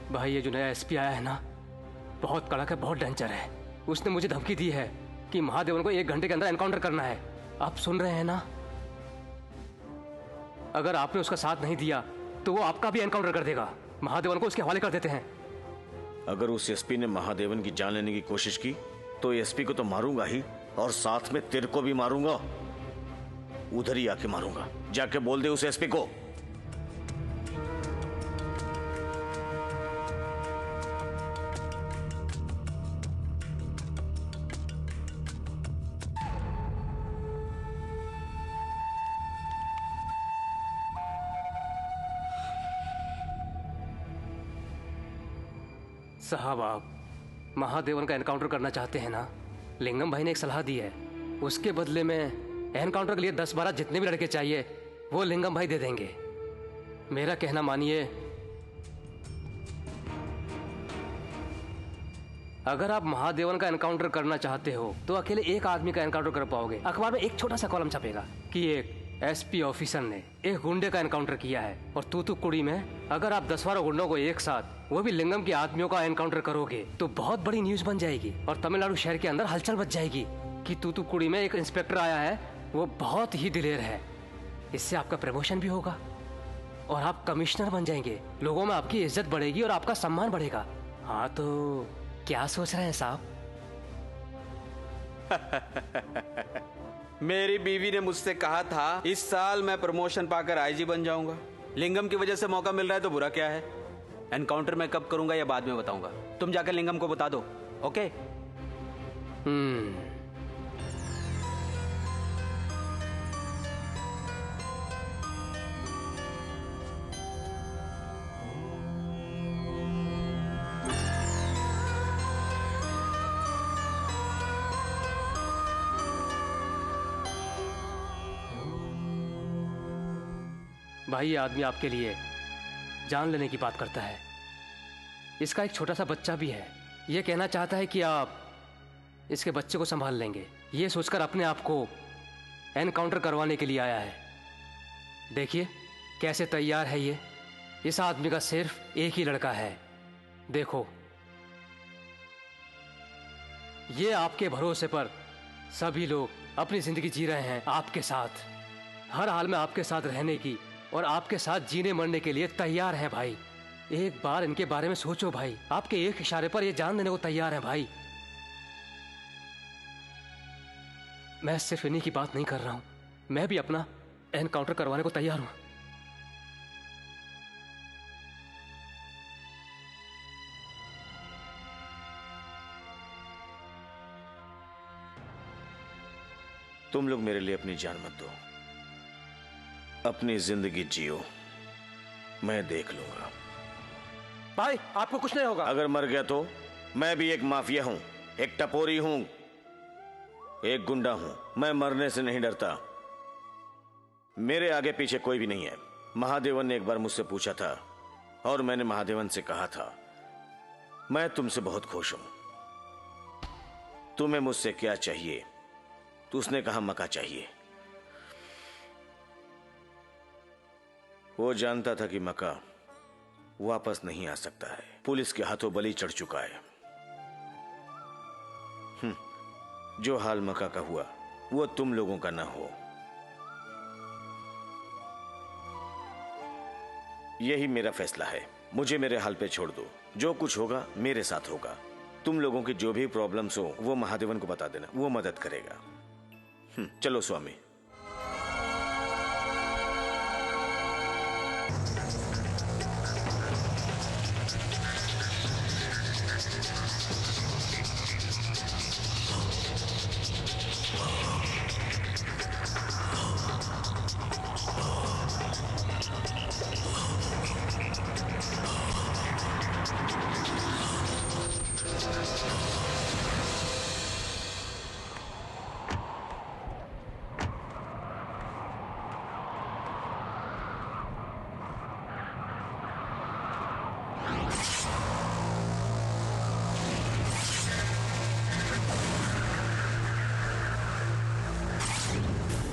भाई ये जो नया एसपी आया है ना, बहुत कड़क है, बहुत डेंजर है। उसने मुझे धमकी दी है कि महादेवन को 1 घंटे के अंदर एनकाउंटर करना है। आप सुन रहे हैं ना? अगर आपने उसका साथ नहीं दिया तो वो आपका भी एनकाउंटर कर देगा। महादेवन को उसके हवाले कर देते हैं। अगर उस एसपी ने महादेवन की जान लेने की कोशिश की तो एसपी को तो मारूंगा ही, और साथ में तेरे को भी मारूंगा। उधर ही आके मारूंगा। जाके बोल दे उस एसपी को। साहब, आप महादेवन का एनकाउंटर करना चाहते हैं ना? लिंगम भाई ने एक सलाह दी है, उसके बदले में एनकाउंटर के लिए 10-12 जितने भी लड़के चाहिए वो लिंगम भाई दे देंगे। मेरा कहना मानिए, अगर आप महादेवन का एनकाउंटर करना चाहते हो तो अकेले एक आदमी का एनकाउंटर कर पाओगे। अखबार में एक छोटा सा कॉलम छपेगा कि एक एसपी ऑफिसर ने एक गुंडे का एनकाउंटर किया है। और तूतुकुड़ी में अगर आप 10-12 गुंडों को एक साथ, वो भी लिंगम के आदमियों का एनकाउंटर करोगे तो बहुत बड़ी न्यूज बन जाएगी और तमिलनाडु शहर के अंदर हलचल मच जाएगी कि तूतुकुड़ी में एक इंस्पेक्टर आया है, वो बहुत ही दिलेर है। इससे आपका प्रमोशन भी होगा और आप कमिश्नर बन जाएंगे। लोगों में आपकी इज्जत बढ़ेगी और आपका सम्मान बढ़ेगा। हाँ, तो क्या सोच रहे हैं साहब? मेरी बीवी ने मुझसे कहा था इस साल मैं प्रमोशन पाकर आईजी बन जाऊंगा। लिंगम की वजह से मौका मिल रहा है तो बुरा क्या है? एनकाउंटर मैं कब करूंगा या बाद में बताऊंगा। तुम जाकर लिंगम को बता दो। ओके? भाई, ये आदमी आपके लिए जान लेने की बात करता है। इसका एक छोटा सा बच्चा भी है। ये कहना चाहता है कि आप इसके बच्चे को संभाल लेंगे। ये सोचकर अपने आप को एनकाउंटर करवाने के लिए आया है। देखिए कैसे तैयार है ये। इस आदमी का सिर्फ एक ही लड़का है। देखो, ये आपके भरोसे पर सभी लोग अपनी जिंदगी जी रहे हैं आपके साथ। हर हाल में आपके साथ रहने की और आपके साथ जीने मरने के लिए तैयार हैं भाई। एक बार इनके बारे में सोचो भाई। आपके एक इशारे पर ये जान देने को तैयार हैं भाई। मैं सिर्फ इन्हीं की बात नहीं कर रहा हूं, मैं भी अपना एनकाउंटर करवाने को तैयार हूं। तुम लोग मेरे लिए अपनी जान मत दो, अपनी जिंदगी जियो, मैं देख लूंगा। भाई, आपको कुछ नहीं होगा। अगर मर गया तो मैं भी एक माफिया हूं, एक टपोरी हूं, एक गुंडा हूं। मैं मरने से नहीं डरता। मेरे आगे पीछे कोई भी नहीं है। महादेवन ने एक बार मुझसे पूछा था और मैंने महादेवन से कहा था मैं तुमसे बहुत खुश हूं, तुम्हें मुझसे क्या चाहिए? तो उसने कहा मका चाहिए। वो जानता था कि मका वापस नहीं आ सकता है। पुलिस के हाथों बलि चढ़ चुका है। जो हाल मका का हुआ वो तुम लोगों का ना हो, यही मेरा फैसला है। मुझे मेरे हाल पे छोड़ दो। जो कुछ होगा मेरे साथ होगा। तुम लोगों की जो भी प्रॉब्लम्स हो वो महादेवन को बता देना, वो मदद करेगा। चलो स्वामी।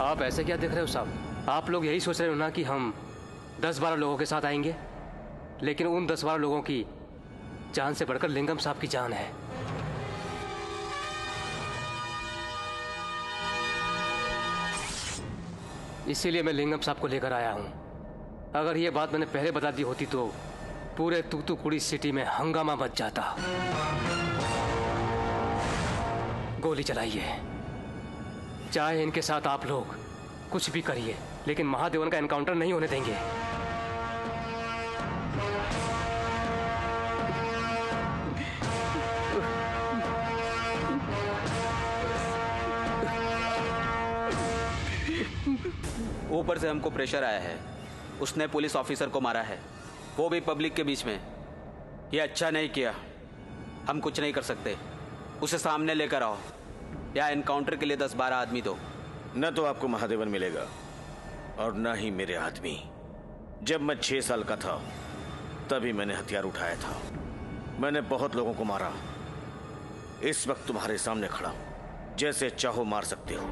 आप ऐसे क्या देख रहे हो साहब? आप लोग यही सोच रहे हो ना कि हम 10-12 लोगों के साथ आएंगे, लेकिन उन 10-12 लोगों की जान से बढ़कर लिंगम साहब की जान है। इसीलिए मैं लिंगम साहब को लेकर आया हूं। अगर ये बात मैंने पहले बता दी होती तो पूरे तूतुकुड़ी सिटी में हंगामा मच जाता। गोली चलाइए, चाहे इनके साथ आप लोग कुछ भी करिए, लेकिन महादेवन का एनकाउंटर नहीं होने देंगे। ऊपर से हमको प्रेशर आया है, उसने पुलिस ऑफिसर को मारा है, वो भी पब्लिक के बीच में। ये अच्छा नहीं किया। हम कुछ नहीं कर सकते, उसे सामने लेकर आओ या एनकाउंटर के लिए 10-12 आदमी दो। न तो आपको महादेवन मिलेगा और न ही मेरे आदमी। जब मैं 6 साल का था तभी मैंने हथियार उठाया था। मैंने बहुत लोगों को मारा। इस वक्त तुम्हारे सामने खड़ा हूं, जैसे चाहो मार सकते हो।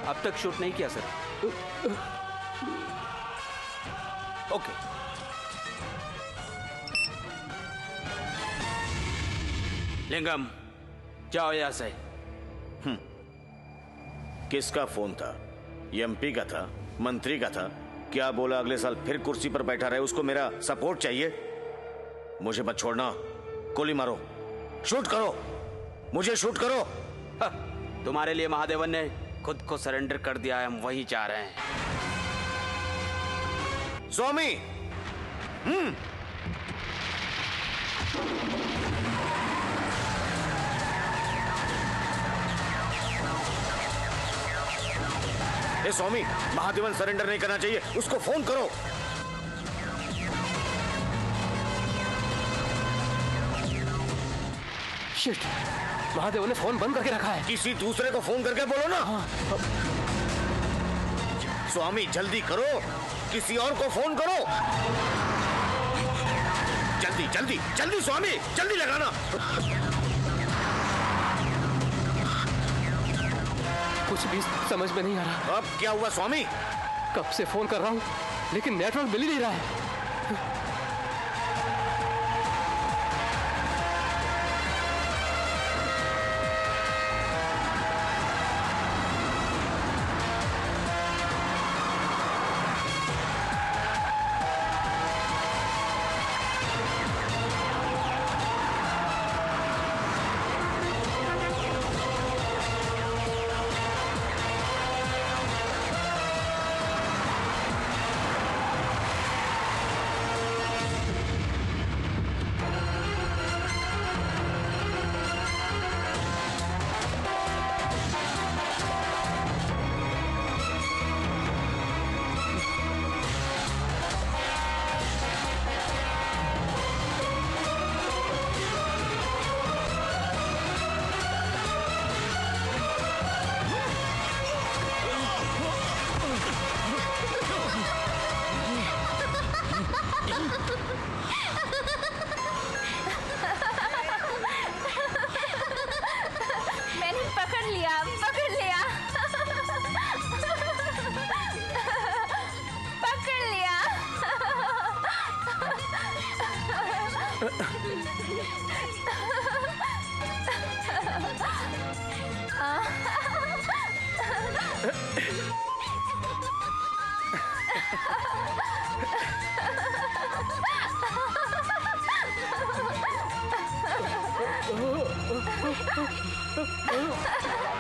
अब तक शूट नहीं किया सर। ओके। लिंगम, जाओ यहां से। किसका फोन था? एमपी का था? मंत्री का था? क्या बोला अगले साल फिर कुर्सी पर बैठा रहे, उसको मेरा सपोर्ट चाहिए? मुझे मत छोड़ना, गोली मारो, शूट करो, मुझे शूट करो। तुम्हारे लिए महादेवन ने खुद को सरेंडर कर दिया है, हम वही जा रहे हैं। स्वामी, ए स्वामी, महादेवन सरेंडर नहीं करना चाहिए, उसको फोन करो। शिट, महादेव ने फोन बंद करके रखा है। किसी दूसरे को फोन करके बोलो ना। स्वामी जल्दी करो, किसी और को फोन करो। जल्दी जल्दी जल्दी स्वामी, जल्दी लगाना। कुछ भी समझ में नहीं आ रहा। अब क्या हुआ स्वामी? कब से फोन कर रहा हूं, लेकिन नेटवर्क मिल ही नहीं रहा है।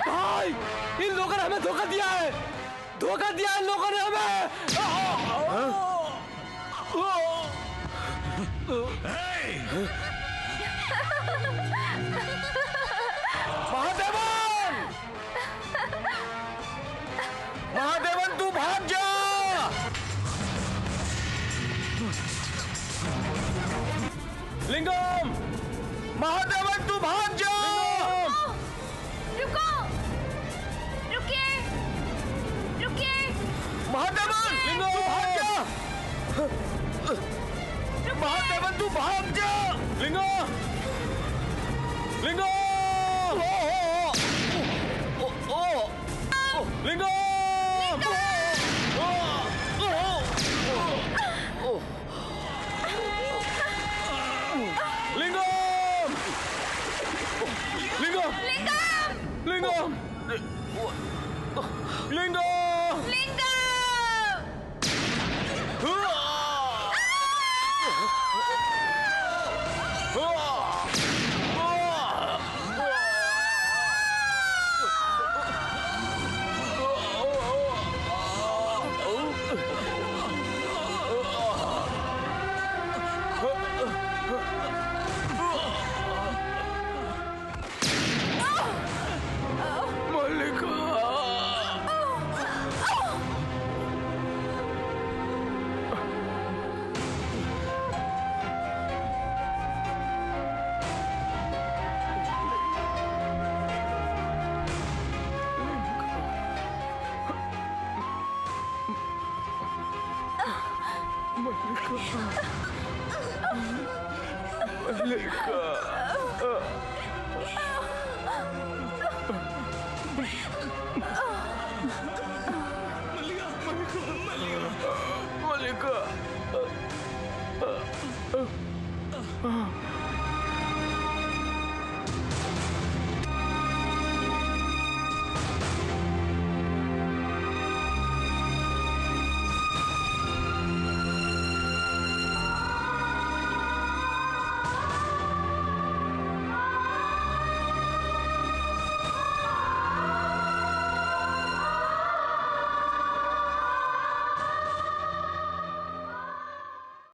भाई, इन लोगों ने हमें धोखा दिया है, धोखा दिया इन लोगों ने हमें। महादेवन, भाग जा। लिंगम, महादेवन तू भाग जा। रुको, रुकिए, रुकिए। महादेवन, लिंगम तू भाग जा। महादेवन तू भाग जा। लिंगम, लिंगम, लिंगम, लिंगम, लिंगम, मल्लिका